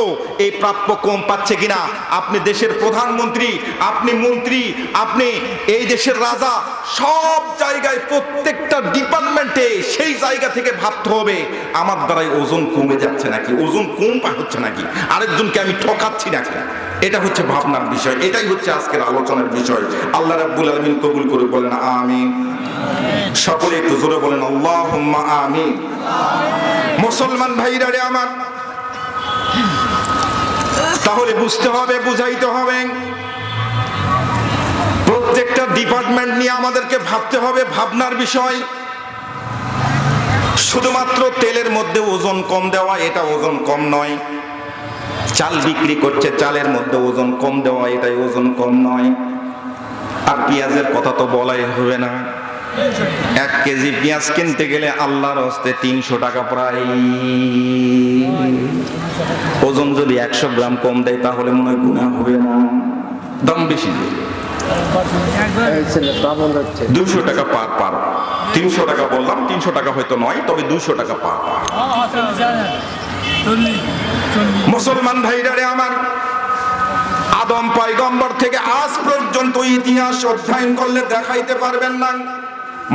এই প্রাপ্য কম পাচ্ছে কিনা। আপনি দেশের প্রধানমন্ত্রী, আপনি মন্ত্রী, আপনি এই দেশের রাজা, সব জায়গায় প্রত্যেকটা ডিপার্টমেন্টে সেই জায়গা থেকে ভাবতে হবে আমার দ্বারাই ওজন কমে যাচ্ছে নাকি, ওজন কম হচ্ছে নাকি, আরেকজনকে আমি ঠকাচ্ছি নাকি। এটা হচ্ছে ভাবনার বিষয়, এটাই হচ্ছে আজকের আলোচনার বিষয়। আল্লাহ রাব্বুল আলামিন কবুল করে বলেন আমিন। সকলে একটু জোরে বলেন আল্লাহুম্মা আমিন। মুসলমান ভাইরা রে আমার, তাহলে বুঝতে হবে, বুঝাইতে হবে, প্রত্যেকটা ডিপার্টমেন্ট নিয়ে আমাদেরকে ভাবতে হবে। ভাবনার বিষয়। শুধুমাত্র তেলের মধ্যে ওজন কম দেওয়া এটা ওজন কম নয়। চাল বিক্রি করছে, চালের মধ্যে ওজন কম দেওয়া এটাই ওজন কম নয়। আর পেঁয়াজের কথা তো বলাই হবে না। 1 কেজি পেঁয়াজ কিনতে গেলে আল্লাহর হস্তে 300 টাকা প্রায়। ওজন যদি 100 গ্রাম কম দেয় তাহলে মনে হয় গুনাহ হবে না, দাম বেশি। 200 টাকা পার। 300 টাকা বললাম, 300 টাকা হয়তো নয়, তবে 200 টাকা পার। মুসলমান ভাইরা রে আমার, আদম পয়গম্বর থেকে আজ পর্যন্ত ইতিহাস অধ্যয়ন করলে দেখাইতে পারবেন না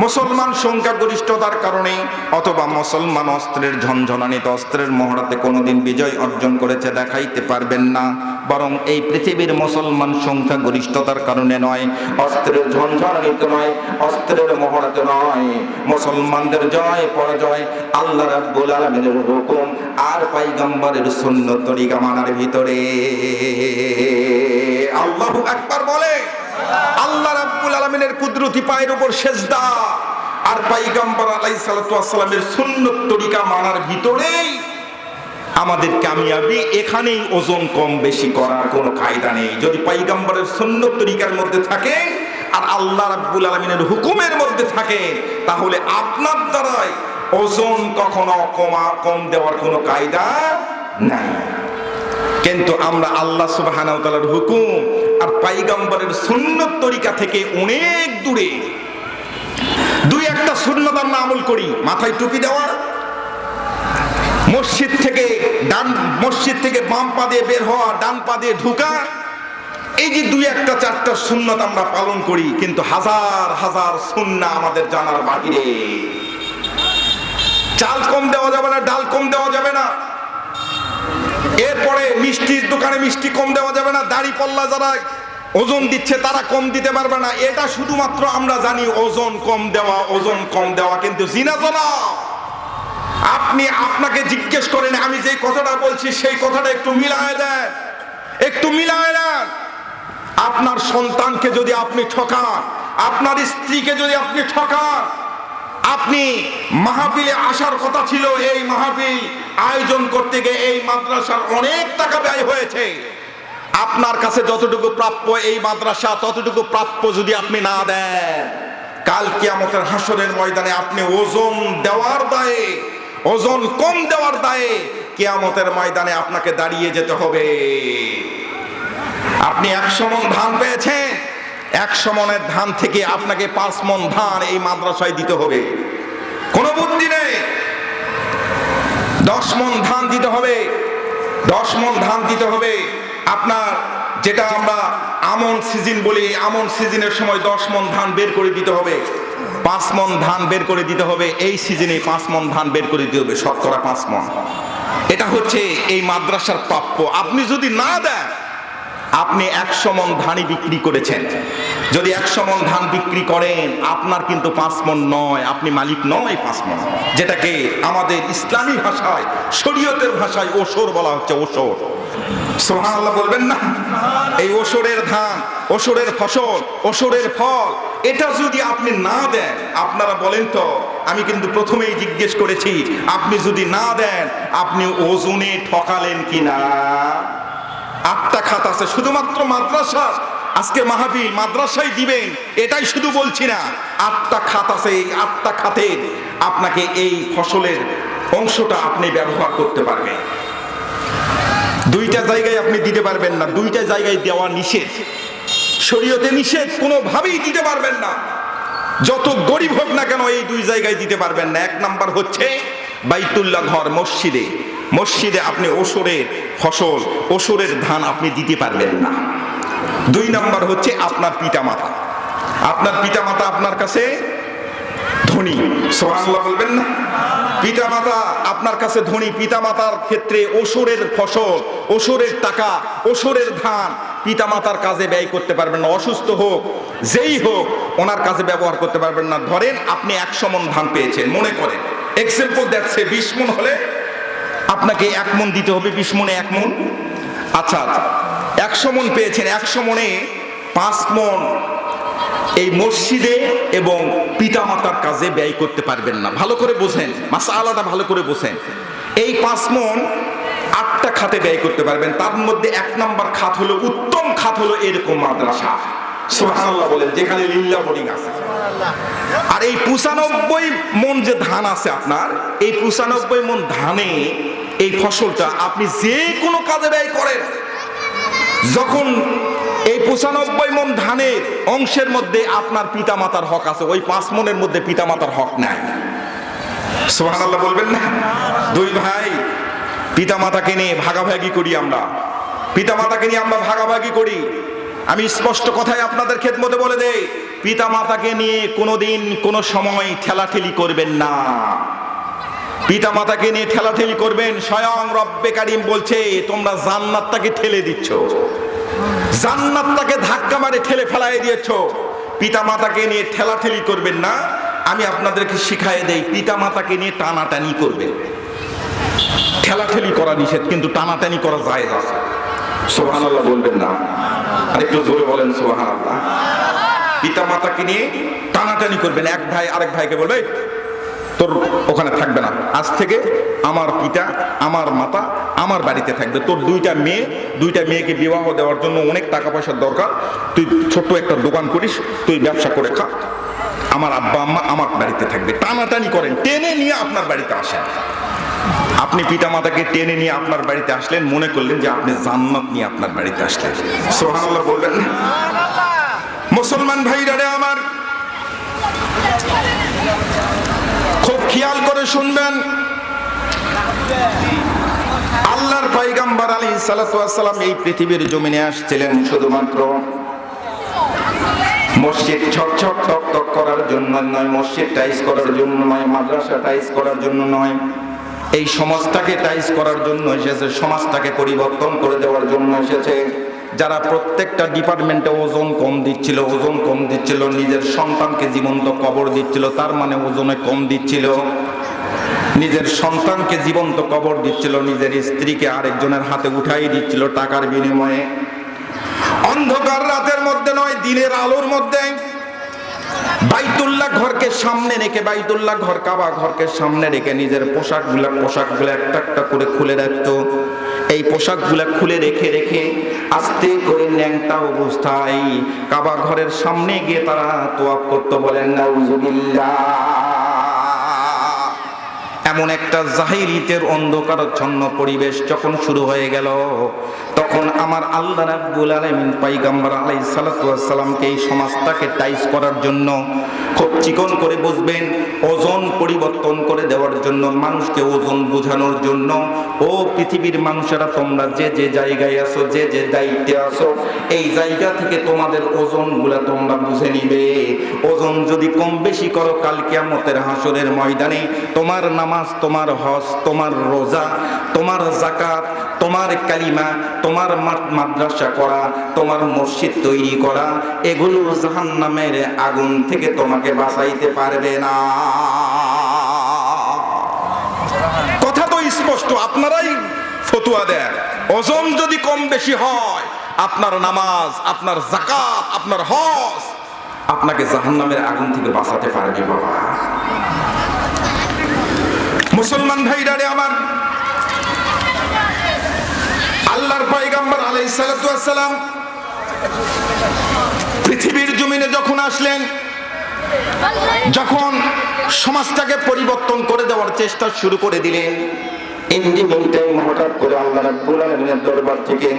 মুসলমান সংখ্যাগরিষ্ঠতার কারণে অথবা মুসলমান অস্ত্রের ঝনঝনানিতে, অস্ত্রের মহড়াতে কোনোদিন বিজয় অর্জন করেছে, দেখাইতে পারবেন না। বরং এই পৃথিবীর মুসলমান সংখ্যাগরিষ্ঠতার কারণে নয়, অস্ত্রের ঝনঝনানিতে নয়, অস্ত্রের মহড়াতে নয়, মুসলমানদের জয় পরাজয় আল্লাহ রাব্বুল আলামিনের হুকুম আর পয়গম্বরের সুন্নাত তরিকা মানার ভিতরে। আল্লাহু আকবার বলে। আল্লাহ রাব্বুল আলামিনের কুদরতি পায়ের উপর সেজদা আর পয়গম্বর আলাইহিস সালাতু ওয়াস সালামের সুন্নাত তরিকা মানার ভিতরেই আমাদের কামিয়াবি। এখানেই ওজন কম বেশি করার কোনো কায়দা নেই। যদি পয়গম্বরের সুন্নাত তরিকার মধ্যে থাকে আর আল্লাহ রাব্বুল আলামিনের হুকুমের মধ্যে থাকে, তাহলে আপনার দ্বারাই ওজন কখনো কম দেওয়ার কোনো কায়দা নাই। কিন্তু আমরা আল্লাহ সুবহানাহু ওয়া তাআলার হুকুম আর পয়গম্বরের সুন্নাত তরিকা থেকে অনেক দূরে। 2-1টা সুন্নাত আমরা আমল করি। মাথায় টুপি দেওয়া, মসজিদ থেকে বাম পা দিয়ে বের হওয়া, ডান পা দিয়ে ঢোকা, এই যে 2-1টা 4টা সুন্নাত আমরা পালন করি, কিন্তু হাজার হাজার সুন্নাহ আমাদের জানার বাহিরে। চাল কম দেওয়া যাবে না, ডাল কম দেওয়া যাবে না, এরপরে মিষ্টির দোকানে মিষ্টি কম দেওয়া যাবে না, দাড়ি পাল্লা যারা ওজন দিচ্ছে তারা কম দিতে পারবে না। এটা শুধুমাত্র আমরা জানি ওজন কম দেওয়া, ওজন কম দেওয়া। কিন্তু জিনা জানা, আপনাকে জিজ্ঞেস করেন, আমি যে কথাটা বলছি সেই কথাটা একটু মিলায় দেন, একটু মিলায় দেন। আপনার সন্তানকে যদি আপনি ঠকান, আপনার স্ত্রীকে যদি আপনি ঠকান, আপনি মাহফিলে আসার কথা ছিল, এই মাহফিল আয়োজন করতে গিয়ে এই মাদ্রাসার অনেক টাকা ব্যয় হয়েছে, আপনার কাছে যতটুকু প্রাপ্য এই মাদ্রাসা ততটুকু প্রাপ্য যদি আপনি না দেন, কাল কিয়ামতের হাসরের ময়দানে আপনি ওজন দেওয়ার দায়ে, ওজন কম দেওয়ার দায়ে কিয়ামতের ময়দানে আপনাকে দাঁড়িয়ে যেতে হবে। আপনি 100 মণ ধান পেয়েছেন, 100 মণের ধান থেকে আপনাকে 5 মণ ধান এই মাদ্রাসায় দিতে হবে। কোনো বুদ্ধি নেই। 10 মণ ধান দিতে হবে, 10 মণ ধান দিতে হবে। আপনার যেটা আমরা আমন সিজন বলি, আমন সিজনের সময় 10 মণ ধান বের করে দিতে হবে, 5 মণ ধান বের করে দিতে হবে। এই সিজনে 5 মণ ধান বের করে দিতে হবে, শতকরা 5 মণ। এটা হচ্ছে এই মাদ্রাসার প্রাপ্য। আপনি যদি না দেন, আপনি 100 মণ ধানই বিক্রি করেছেন, যদি 100 মণ ধান বিক্রি করেন আপনার কিন্তু 5 মণ নয়, আপনি মালিক নয় 5 মণ, যেটাকে আমাদের ইসলামী ভাষায় শরীয়তের ভাষায় ওসর বলা হচ্ছে। ওসর, সুবহানাল্লাহ বলবেন না? এই ওসরের ধান, ওসরের ফসল, ওসরের ফল, এটা যদি আপনি না দেন, আপনারা বলেন তো, আমি কিন্তু প্রথমেই জিজ্ঞেস করেছি, আপনি যদি না দেন আপনি ওজনে ঠকালেন কিনা? 8টা খাত আছে শুধুমাত্র মাদ্রাসা, আজকে মাহফিল মাদ্রাসায় দিবেন এটাই শুধু বলছি না, 8টা খাত আছে। এই 8টা খাতে আপনাকে এই ফসলের অংশটা আপনি ব্যবহার করতে পারবেন। 2টা জায়গায় আপনি দিতে পারবেন না, 2টা জায়গায় দেওয়া নিষেধ, শরীয়তে নিষেধ, কোনোভাবেই দিতে পারবেন না। যত গরিব হোক না কেন এই 2 জায়গায় দিতে পারবেন না। 1 নাম্বার হচ্ছে বাইতুল্লাহ ঘর, মসজিদে, মসজিদে আপনি ওসরের ফসল, ওসরের ধান আপনি দিতে পারবেন না। 2 নাম্বার হচ্ছে আপনার পিতামাতা, আপনার পিতামাতা আপনার কাছে ধনী, সুবহানাল্লাহ বলবেন না? পিতামাতা আপনার কাছে ধনী, পিতামাতার ক্ষেত্রে ওসরের ফসল, ওসরের টাকা, ওসরের ধান পিতামাতার কাজে ব্যয় করতে পারবেন না। অসুস্থ হোক, যেই হোক, ওনার কাজে ব্যবহার করতে পারবেন না। ধরেন আপনি 100 মণ ধান পেয়েছেন, মনে করেন এক্সাম্পল দেখছে 20 মণ হলে আপনাকে 1 মণ দিতে হবে, 20 মণে 1 মণ। আচ্ছা, 100 মণ পেয়েছেন, 100 মণে 5 মণ এই মসজিদে এবং পিতামাতার কাজে ব্যয় করতে পারবেন না। ভালো করে বোঝেন, মাসআলাটা ভালো করে বোঝেন। এই 5 মণ 8টা খাতে ব্যয় করতে পারবেন। তার মধ্যে 1 নাম্বার খাত হলো, উত্তম খাত হলো এরকম মাদ্রাসা, সুবহানাল্লাহ বলেন, যেখানে লিল্লাহ বোর্ডিং আছে। আর এই 95 মণ যে ধান আছে আপনার, এই 95 মণ ধানে এই ফসলটা আপনি যে কোনো কাজে ব্যয় করেন, যখন এই 95 মণ ধানের অংশের মধ্যে আপনার পিতামাতার হক আছে, ওই 5 মণের মধ্যে পিতামাতার হক নাই। সুবহানাল্লাহ বলবেন না? 2 ভাই পিতামাতাকে নিয়ে ভাগাভাগি করি, আমরা পিতামাতাকে নিয়ে আমরা ভাগাভাগি করি। আমি স্পষ্ট কথায় আপনাদের খেদমতে বলে দেই, পিতামাতাকে নিয়ে কোনোদিন কোনো সময় ঠেলাঠেলি করবেন না। পিতামাতাকে নিয়ে ঠেলাঠেলি করবেন, স্বয়ং রব্বে কারীম বলছে তোমরা জান্নাতটাকে ঠেলে দিচ্ছ, জান্নাতটাকে ধাক্কা মারে ঠেলে ফেলাই দিয়েছ। পিতামাতাকে নিয়ে ঠেলাঠেলি করবেন না। আমি আপনাদেরকে শিখাই দেই, পিতামাতাকে নিয়ে টানাটানি করবেন। ঠেলাঠেলি করা নিষেধ, কিন্তু টানাটানি করা জায়েজ আছে। সুবহানাল্লাহ বলবেন না? আরেকটু জোরে বলেন সুবহানাল্লাহ। পিতামাতাকে নিয়ে টানাটানি করবেন। এক ভাই আরেক ভাইকে বলবে তোর ওখানে থাকবে না, আজ থেকে আমার পিতা, আমার মাতা আমার বাড়িতে থাকবে। তোর 2টা মেয়ে, 2টা মেয়েকে বিবাহ দেওয়ার জন্য অনেক টাকা পয়সার দরকার, তুই ছোট্ট একটা দোকান করিস, তুই ব্যবসা করে খা, আমার আব্বা আম্মা আমার বাড়িতে থাকবে। টানাটানি করেন, টেনে নিয়ে আপনার বাড়িতে আসেন। আপনি পিতামাতাকে টেনে নিয়ে আপনার বাড়িতে আসলেন, মনে করলেন যে আপনি জান্নাত নিয়ে আপনার বাড়িতে আসলেন। সুবহানাল্লাহ বলবেন না? মুসলমান ভাইরা রে আমার, খুব খেয়াল করে শুনবেন। আল্লাহর পয়গম্বর আলাইহিস সালাতু ওয়াস সালাম এই পৃথিবীর জমিনে আসছিলেন শুধুমাত্র মসজিদ ঝকঝক তকতক করার জন্য নয়, মসজিদ টাইস করার জন্য নয়, মাদ্রাসা টাইস করার জন্য নয়, এই সমাজটাকে টাইস করার জন্য এসেছে, সমাজটাকে পরিবর্তন করে দেওয়ার জন্য এসেছে। যারা প্রত্যেকটা ডিপার্টমেন্টে ওজন কম দিচ্ছিল, নিজের সন্তানকে জীবন্ত কবর দিচ্ছিল, তার মানে ওজনে কম দিচ্ছিল। নিজের সন্তানকে জীবন্ত কবর দিচ্ছিল, নিজের স্ত্রীকে আরেকজনের হাতে উঠাই দিচ্ছিল টাকার বিনিময়ে। অন্ধকার রাতের মধ্যে নয়, দিনের আলোর মধ্যে বাইতুল্লাহ ঘরকে সামনে রেখে, বাইতুল্লাহ ঘর কাবা ঘরকে সামনে রেখে নিজের পোশাকগুলা একটা একটা করে খুলে রাখতো। এই পোশাকগুলা খুলে রেখে রেখে আস্তে করে ন্যাংটা অবস্থায় কাবা ঘরের সামনে গিয়ে তারা তোয়াফ করতো। বলেন নাউজুবিল্লাহ। এমন একটা জাহিলিয়াতের অন্ধকারাচ্ছন্ন পরিবেশ যখন শুরু হয়ে গেল, তখন আমার আল্লাহ রাব্বুল আলামিন পয়গম্বর আলাইহিস সালাতু ওয়াস সালামকে এই সমাজটাকে টাইস করার জন্য, খুব চিকন করে বুঝবেন, ওজন পরিবর্তন করে দেওয়ার জন্য, মানুষকে ওজন বোঝানোর জন্য, ও পৃথিবীর মানুষেরা তোমরা যে যে জায়গায় আছো, যে যে দায়িত্বে আছো, এই জায়গা থেকে তোমাদের ওজনগুলা তোমরা বুঝে নিবে। ওজন যদি কম বেশি করো, কাল কিয়ামতের হাসরের ময়দানে তোমার নামাজ, তোমার হজ, তোমার রোজা, তোমার যাকাত, তোমার কালিমা, তোমার তোমার মাদ্রাসা করা, তোমার মসজিদ তৈরি করা, এগুলো জাহান্নামের আগুন থেকে তোমাকে বাঁচাইতে পারবে না। কথা তো স্পষ্ট, আপনারাই ফতোয়া দেন। ওজন যদি কম বেশি হয়, আপনার নামাজ, আপনার যাকাত, আপনার হজ আপনাকে জাহান্নামের আগুন থেকে বাঁচাতে পারবে বাবা। মুসলমান ভাইরা রে আমার, আল্লাহর পয়গম্বর আলাইহিস সালাতু ওয়াস সালাম পৃথিবীর জমিনে যখন আসলেন, যখন সমাজটাকে পরিবর্তন করে দেওয়ার চেষ্টা শুরু করে দিলেন, হঠাৎ করে আল্লাহ রাব্বুল আলামিনের দরবার থেকে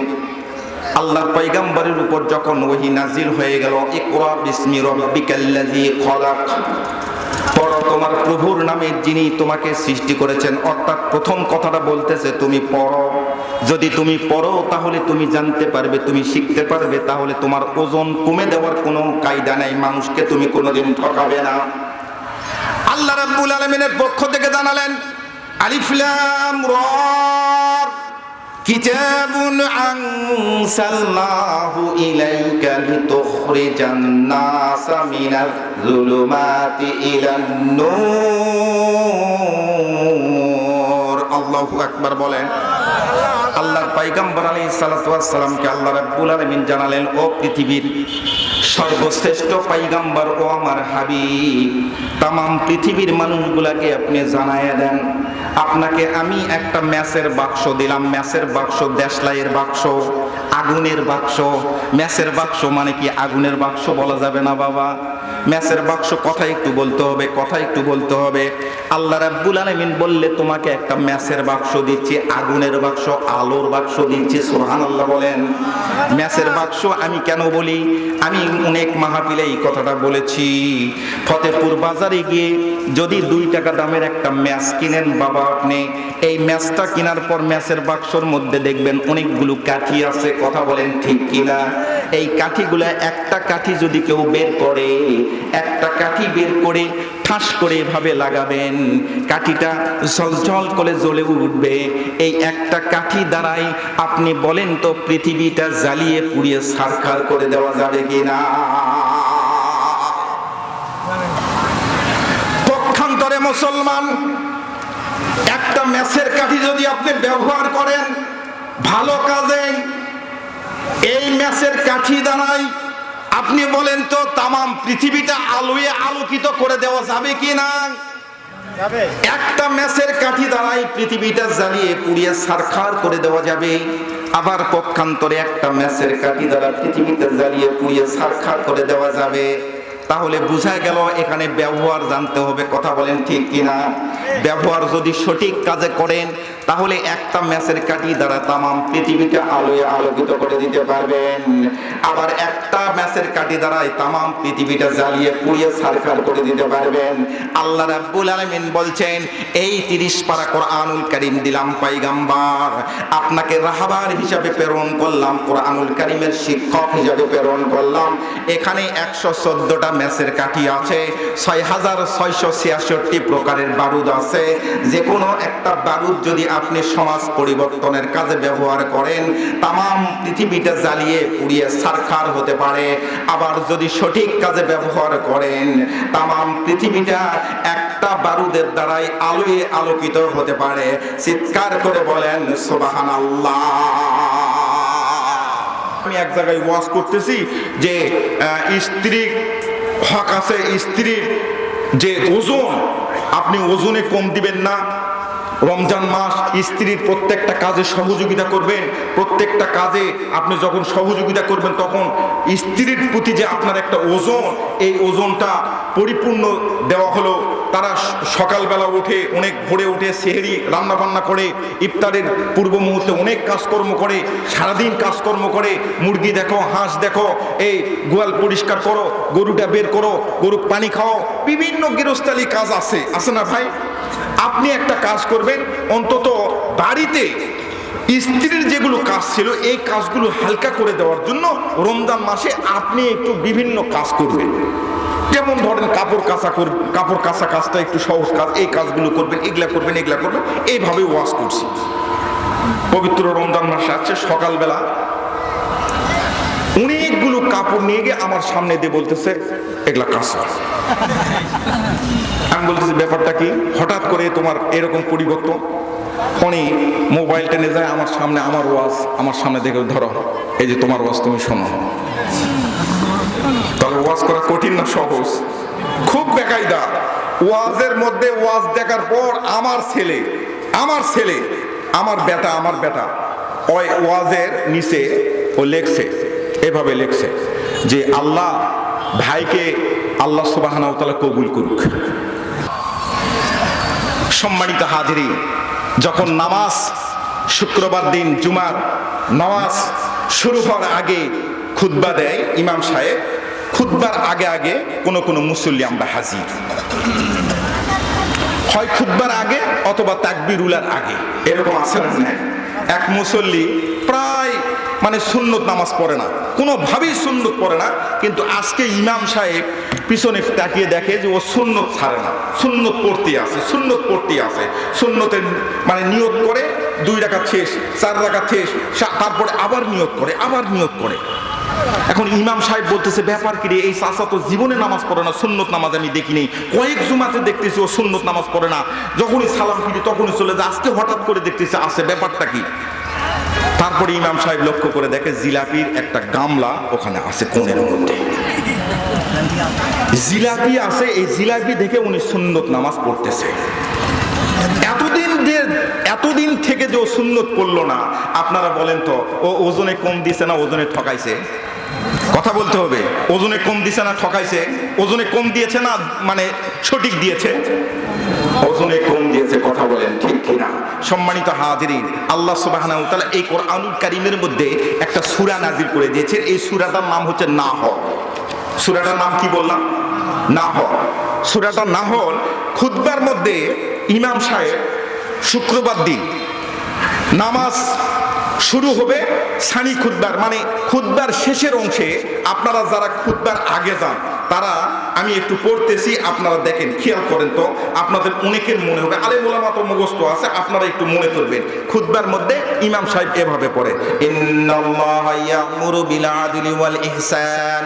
আল্লাহর পয়গম্বরের উপর যখন ওহী নাজিল হয়ে গেল, ইকরা বিসমি রাব্বিকাল্লাযী খলাক, পড়ো তোমার প্রভুর নামে যিনি তোমাকে সৃষ্টি করেছেন। অর্থাৎ প্রথম কথাটা বলতেছে তুমি পড়ো। যদি তুমি পড়ো তাহলে তুমি জানতে পারবে, তুমি শিখতে পারবে, তাহলে তোমার ওজন কমে দেওয়ার কোনো কায়দা নাই, মানুষকে তুমি কোনোদিন ঠকাবে না। আল্লাহ রাব্বুল আলামিনের পক্ষ থেকে জানালেন আলিফ লাম রা, কিতাবুন আনসালনাহু ইলাইকা লিতুখরিজান নাসা মিনাজ যুলুমাতি ইলান নূর। আল্লাহু আকবার বলেন। আল্লাহর পয়গম্বর আলাইহিস সালাতু ওয়াস সালামকে আল্লাহ রাব্বুল আলামিন জানালেন, ও পৃথিবীর সর্বশ্রেষ্ঠ পয়গম্বর, ও আমার হাবিব, তাম পৃথিবীর মানুষগুলাকে আপনি জানায়া দেন, আপনাকে আমি একটা ম্যাচের বাক্স দিলাম। ম্যাচের বাক্স, দেশলাইয়ের বাক্স, আগুনের বাক্স। ম্যাচের বাক্স মানে কি আগুনের বাক্স বলা যাবে না বাবা। ম্যাচের বাক্স কথা একটু বলতে হবে, কথা একটু বলতে হবে। আল্লাহ রাব্বুল আলামিন বললে তোমাকে একটা ম্যাচের বাক্স দিচ্ছি, আগুনের বাক্স, আলোর বাক্স দিচ্ছি। সুবহানাল্লাহ বলেন। ম্যাচের বাক্স আমি কেন বলি, আমি অনেক মাহফিলে এই কথাটা বলেছি। ফতেপুর বাজারে গিয়ে যদি 2 টাকা দামের একটা ম্যাচ কিনেন বাবা, আপনি এই ম্যাচটা কেনার পর ম্যাচের বাক্সর মধ্যে দেখবেন অনেকগুলো কাঠি আছে। কথা বলেন ঠিক কিনা? এই কাঠিগুলা, একটা কাঠি যদি কেউ বের করে, একটা কাঠি বের করে ঠাস করে এভাবে লাগাবেন, কাঠিটা ঝলঝল করে জ্বলে উঠবে। এই একটা কাঠি দ্বারাই আপনি বলেন তো পৃথিবীটা জ্বালিয়ে পুড়িয়ে ছারখার করে দেওয়া যাবে কিনা? পক্ষান্তরে মুসলমান, একটা ম্যাচের কাঠি যদি আপনি ব্যবহার করেন ভালো কাজে, এই ম্যাচের কাঠি দ্বারাই আপনি বলেন তো তাম পৃথিবীটা আলোয় আলোকিত করে দেওয়া যাবে কি না? একটা ম্যাচের কাঠি দ্বারাই পৃথিবীটা জ্বালিয়ে পুড়িয়ে ছারখার করে দেওয়া যাবে। আবার পক্ষান্তরে একটা ম্যাচের কাঠি দ্বারা পৃথিবীতে জ্বালিয়ে পুড়িয়ে ছারখার করে দেওয়া যাবে। তাহলে বোঝা গেল এখানে ব্যবহার জানতে হবে। কথা বলেন ঠিক কিনা? ব্যবহার যদি সঠিক কাজে করেন তাহলে একটা ম্যাচের কাঠি দ্বারা তাম পৃথিবীকে আলোয় আলোকিত করে দিতে পারবেন। আবার একটা ম্যাচের কাঠি দ্বারাই তাম পৃথিবীটা জ্বালিয়ে পুড়িয়ে ছারখার করে দিতে পারবেন। আল্লাহ রাব্বুল আলামিন বলছেন, এই 30 পারা কোরআনুল কারীম দিলাম পয়গম্বর, আপনাকে রাহবার হিসাবে প্রেরণ করলাম, কোরআনুল কারীমের শিক্ষক হিসাবে প্রেরণ করলাম। এখানে 114টা ম্যাচের কাঠি আছে, 6666 প্রকারের বারুদ আছে। যে কোনো একটা বারুদ যদি আপনি সমাজ পরিবর্তনের কাজে ব্যবহার করেন, তাম পৃথিবীটা জ্বালিয়ে পুড়িয়ে ছারখার হতে পারে। আবার যদি সঠিক কাজে ব্যবহার করেন, তাম পৃথিবীটা একটা বারুদের দ্বারাই আলোয় আলোকিত হতে পারে। চিৎকার করে বলেন সুবহানাল্লাহ। আমি এক জায়গায় ওয়াজ করতেছি যে স্ত্রী হক আছে, স্ত্রীর যে ওজন, আপনি ওজনে কম দিবেন না। রমজান মাস, স্ত্রীর প্রত্যেকটা কাজে সহযোগিতা করবেন। প্রত্যেকটা কাজে আপনি যখন সহযোগিতা করবেন তখন স্ত্রীর প্রতি যে আপনার একটা ওজন, এই ওজনটা পরিপূর্ণ দেওয়া হলো। তারা সকালবেলা উঠে অনেক ভোরে উঠে সেহরি রান্না বান্না করে, ইফতারের পূর্ব মুহূর্তে অনেক কাজকর্ম করে, সারাদিন কাজকর্ম করে, মুরগি দেখো, হাঁস দেখো, এই গোয়াল পরিষ্কার করো, গরুটা বের করো, গরু পানি খাও, বিভিন্ন গৃহস্থালী কাজ আছে, আছে না ভাই? আপনি একটা কাজ করবেন, অন্তত বাড়িতে স্ত্রীর যেগুলো কাজ ছিল এই কাজগুলো হালকা করে দেওয়ার জন্য রমজান মাসে আপনি একটু বিভিন্ন কাজ করবেন। যেমন ধরেন কাপড় কাঁচা কাজটা একটু সহজ কাজ, এই কাজগুলো করবেন, এগুলা করবেন, এইভাবে ওয়াজ করছি। পবিত্র রমজান মাস আছে, সকালবেলা অনেকগুলো কাপড় নিয়ে গিয়ে আমার সামনে দিয়ে বলতেছে এগুলা কাঁচা। আমি বলতেছি ব্যাপারটা কি, হঠাৎ করে তোমার এরকম পরিবর্তন? উনি মোবাইল টেনে যায় আমার সামনে, আমার ওয়াজ আমার সামনে দেখে, ধরো এই যে তোমার ওয়াজ, তুমি শোনো। তাহলে ওয়াজ করা কঠিন না সহজ? খুব বেকায়দা। ওয়াজের মধ্যে ওয়াজ দেখার পর আমার ছেলে আমার বেটা ওই ওয়াজের নিচে ও লেখছে, এভাবে লেখছে যে আল্লাহ ভাইকে আল্লাহ সুবহানাহু ওয়া তাআলা কবুল করুক। সম্মানিত হাজিরিন, যখন নামাজ শুক্রবার দিন জুমার নামাজ শুরু হওয়ার আগে খুতবা দেয় ইমাম সাহেব, খুতবার আগে আগে কোন মুসল্লি আমরা হাজির, হয় খুতবার আগে অথবা তাকবীরুলার আগে, এরকম আছে না? এক মুসল্লি প্রায় সুন্নত নামাজ পড়ে না, কোনোভাবেই সুন্নত পড়ে না, কিন্তু আজকে ইমাম সাহেব পিছনে তাকিয়ে দেখে যে ও সুন্নত ছাড়ে না, সুন্নত পড়তে আছে, সুন্নতের নিয়ত করে 2 রাকাত শেষ, 4 রাকাত শেষ, তারপরে আবার নিয়ত করে। এখন ইমাম সাহেব বলতেছে ব্যাপার কি রে, এই চাচা তো জীবনে নামাজ পড়ে না, সুন্নত নামাজ আমি দেখি নেই, কয়েক জুমাতে দেখতেছি ও সুন্নত নামাজ পড়ে না, যখনই সালাম ফিরি তখনই চলে যায়, আজকে হঠাৎ করে দেখতেছে আছে, ব্যাপারটা কি? তারপরে ইমাম সাহেব লক্ষ্য করে দেখে জিলাপির একটা গামলা ওখানে আছে কোণের মধ্যে, জিলাপি আছে। এই জিলাপি দেখে উনি সুন্নত নামাজ পড়তেছে। এতদিন থেকে যে ও সুন্নত পড়লো না, আপনারা বলেন তো ও ওজনে কম দিছে না ওজনে ঠকাইছে? কথা বলতে হবে। ওজনে কম দিছে না ঠকাইছে? ওজনে কম দিয়েছে না সঠিক দিয়েছে? ওজনে কম দিয়েছে। কথা বলেন ঠিক কিনা? সম্মানিত হাজিরিন, আল্লাহ সুবহানাহু ওয়া তাআলা এই কোরআনুল কারীমের মধ্যে একটা সূরা নাযিল করে দিয়েছে। এই সূরাটার নাম হচ্ছে নাহল। সূরাটার নাম কি বললাম? নাহল। সূরাটা নাহল। খুতবার মধ্যে ইমাম সাহেব শুক্রবার দিন নামাজ শুরু হবে সানি খুতবার, খুতবার শেষের অংশে। আপনারা যারা খুতবার আগে যান তারা, আমি একটু পড়তেছি, আপনারা দেখেন, খেয়াল করেন তো, আপনাদের অনেকের মনে হবে, আলেম ওলামা তো মুখস্থ আছে, আপনারা একটু মনে করবেন। খুতবার মধ্যে ইমাম সাহেব এভাবে পড়ে, ইন্নাল্লাহা ইয়া'মুরু বিল আদলি ওয়াল ইহসান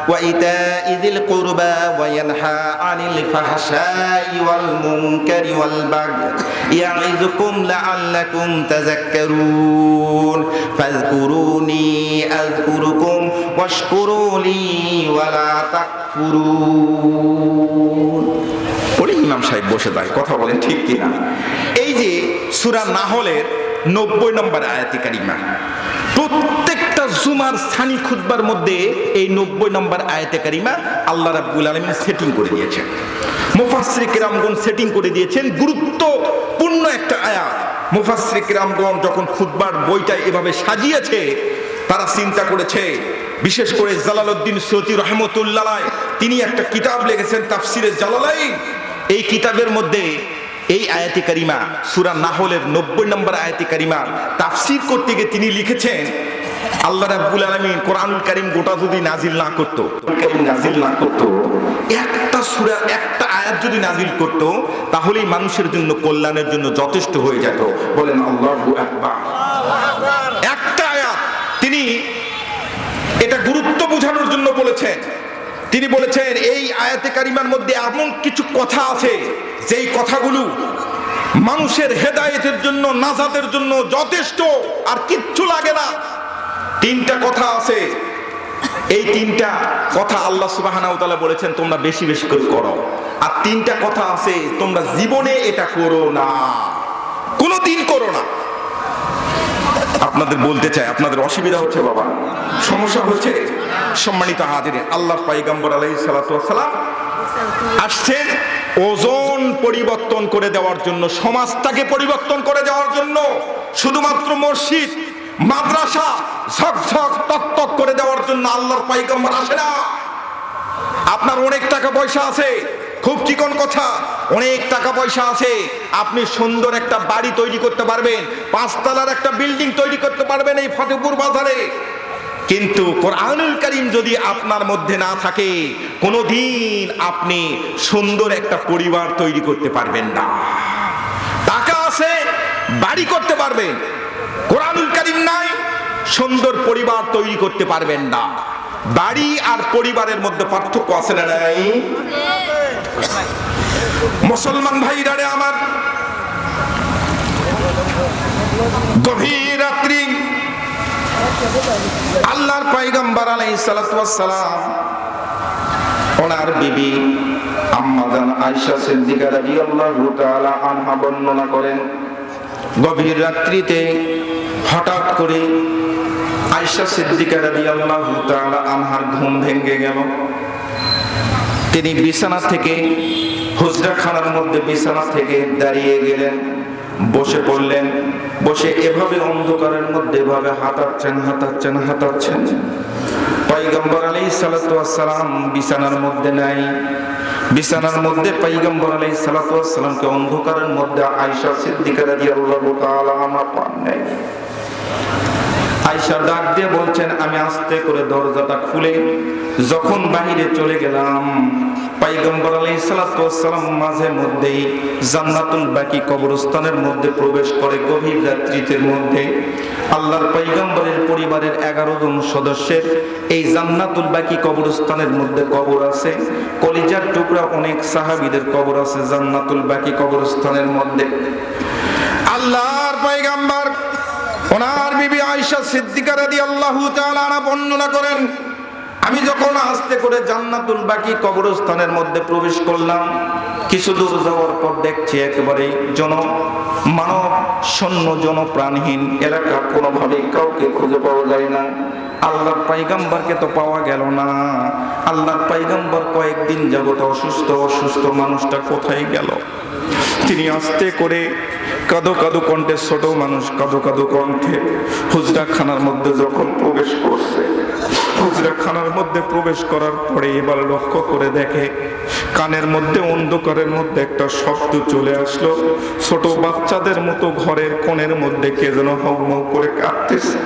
ওয়া ইতা'i যিল কুরবা ওয়া ইয়ানহা আনিল ফাহশাই ওয়াল মুনকারি ওয়াল বাগই ইয়া'iযুকুম লা'আল্লাকুম তাযাক্কারুন ফাযকুরুনি আযকুরুকুম ওয়াশকুরুলি ওয়া লা তাকফুরুন। পরে ইমাম সাহেব বসে যায়। কথা বলেন ঠিক কিনা? এই যে সূরা নাহলের 90 নম্বর আয়াতে কারিমা, প্রত্যেকটা জুমার সানি খুতবার মধ্যে এই 90 নম্বর আয়াতে কারিমা আল্লাহ রাব্বুল আলামিন সেটিং করে দিয়েছেন, মুফাসসির কিরামগণ সেটিং করে দিয়েছেন। গুরুত্বপূর্ণ একটা আয়াত। মুফাসসির কিরামগণ যখন খুতবার বইটা এভাবে সাজিয়েছে, তারা চিন্তা করেছে, বিশেষ করে জালালউদ্দিন সৈয়দী রাহমাতুল্লাহ আলাইহি, তিনি একটা কিতাব লিখেছেন তাফসিরে জালালাইন। এই কিতাবের মধ্যে এই আয়াতে কারিমা সূরা নাহলের 90 নম্বর আয়াতে কারিমা তাফসীর করতে গিয়ে তিনি লিখেছেন, আল্লাহ রাব্বুল আলামিন কোরআনুল কারীম গোটা যদি নাজিল না করত, একটা সূরা একটা আয়াত যদি নাজিল করত, তাহলেই মানুষের জন্য কল্যাণের জন্য যথেষ্ট হয়ে যেত। বলেন আল্লাহু আকবার। একটা আয়াত তিনি এটা গুরুত্ব বোঝানোর জন্য বলেছেন। তিনি বলেছেন এই আয়াতে কারিমার মধ্যে এমন কিছু কথা আছে যেই কথাগুলো মানুষের হেদায়েতের জন্য, নাজাতের জন্য যথেষ্ট, আর কিচ্ছু লাগে না। 3টা কথা আছে। এই 3টা কথা আল্লাহ সুবহানাহু ওয়া তাআলা বলেছেন তোমরা বেশি বেশি করে করো। আর 3টা কথা আছে তোমরা জীবনে এটা করো না, কোনোদিন করো না। আপনাদের বলতে চাই, আপনাদের অসুবিধা হচ্ছে বাবা, সমস্যা হচ্ছে। সম্মানিত হাজিরিন, আল্লাহর পয়গম্বর আলাইহিস সালাতু ওয়াস সালাম আসছেন ওজন পরিবর্তন করে দেওয়ার জন্য, সমাজটাকে পরিবর্তন করে দেওয়ার জন্য। শুধুমাত্র মসজিদ মাদ্রাসা ঝকঝক তকতক করে দেওয়ার জন্য আল্লাহর পয়গম্বর আসে না। আপনার অনেক টাকা পয়সা আছে, খুব চিকন কথা, অনেক টাকা পয়সা আছে, আপনি সুন্দর একটা বাড়ি তৈরি করতে পারবেন, 5 তলার একটা বিল্ডিং তৈরি করতে পারবেন এই ফতেপুর বাজারে। কিন্তু কোরআনুল কারীম যদি আপনার মধ্যে না থাকে, কোনোদিন আপনি সুন্দর একটা পরিবার তৈরি করতে পারবেন না। টাকা আছে, বাড়ি করতে পারবেন, টাইম নাই, সুন্দর পরিবার তৈরি করতে পারবেন না। বাড়ি আর পরিবারের মধ্যে পার্থক্য আছে না নাই? মুসলমান ভাইরা রে আমার, গভীর রাত্রি আল্লাহর পয়গম্বর আলাইহিস সালাতু ওয়াস সালাম ওনার বিবি আম্মা জান আয়েশা সিদ্দিকা রাদিয়াল্লাহু তাআলা আনহা বর্ণনা করেন, গভীর রাত্রিতে হঠাৎ করে আয়েশা সিদ্দিকা রাদিয়াল্লাহু তাআলা আনহার ঘুম ভেঙে গেল। তিনি বিছানা থেকে, হুজরাখানার মধ্যে বিছানা থেকে দাঁড়িয়ে গেলেন, বসে পড়লেন। বসে এভাবে অন্ধকারের মধ্যে এভাবে হাঁটাচ্ছেন। পয়গম্বর আলাইহিস সালাতু ওয়াস সালাম বিছানার মধ্যে নাই। বিছানার মধ্যে পয়গম্বর আলাইহিস সালাতু ওয়াস সালামকে অন্ধকারের মধ্যে আয়েশা সিদ্দিকা রাদিয়াল্লাহু তাআলা আনহা পান নাই। আয়েশা ডাক দিয়ে বলছেন, আমি আস্তে করে দরজাটা খুলে যখন বাহিরে চলে গেলাম, পয়গম্বর আলাইহিস সালাতু ওয়াস সালাম মাঝে মধ্যেই জান্নাতুল বাকি কবরস্থানের মধ্যে প্রবেশ করে। গভীর রাত্রির মধ্যে আল্লাহর পয়গম্বরের পরিবারের 11 জন সদস্যের এই জান্নাতুল বাকি কবরস্থানের মধ্যে কবর আছে। কলিজার টুকরা অনেক সাহাবীদের কবর আছে জান্নাতুল বাকি কবরস্থানের মধ্যে। আল্লাহর পয়গম্বর ওনার বিবি আয়েশা সিদ্দিকা রাদিয়াল্লাহু তাআলা আনহা বর্ণনা করেন, আমি যখন আস্তে করে জান্নাতুল বাকি কবরস্থানের মধ্যে প্রবেশ করলাম, কিছু দূর যাওয়ার পর দেখছি একেবারে মানব শূন্য, জনপ্রাণহীন এলাকা, কোনোভাবেই কাউকে খুঁজে পাওয়া যায় না। আল্লাহর পয়গম্বরকে তো পাওয়া গেল না। আল্লাহর পয়গম্বর কয়েকদিন যাবত অসুস্থ, মানুষটা কোথায় গেল? তিনি আস্তে করে কাঁদো কণ্ঠে, ছোট মানুষ কাঁদো কণ্ঠে হুজরাখানার মধ্যে যখন প্রবেশ করছে, হুজরাখানার মধ্যে প্রবেশ করার পরে এবার লক্ষ্য করে দেখে কানের মধ্যে অন্ধকারের মধ্যে একটা শব্দ চলে আসলো। ছোট বাচ্চাদের মতো ঘরের কোণের মধ্যে কে যেন হাউমাউ করে কাঁদতেছে।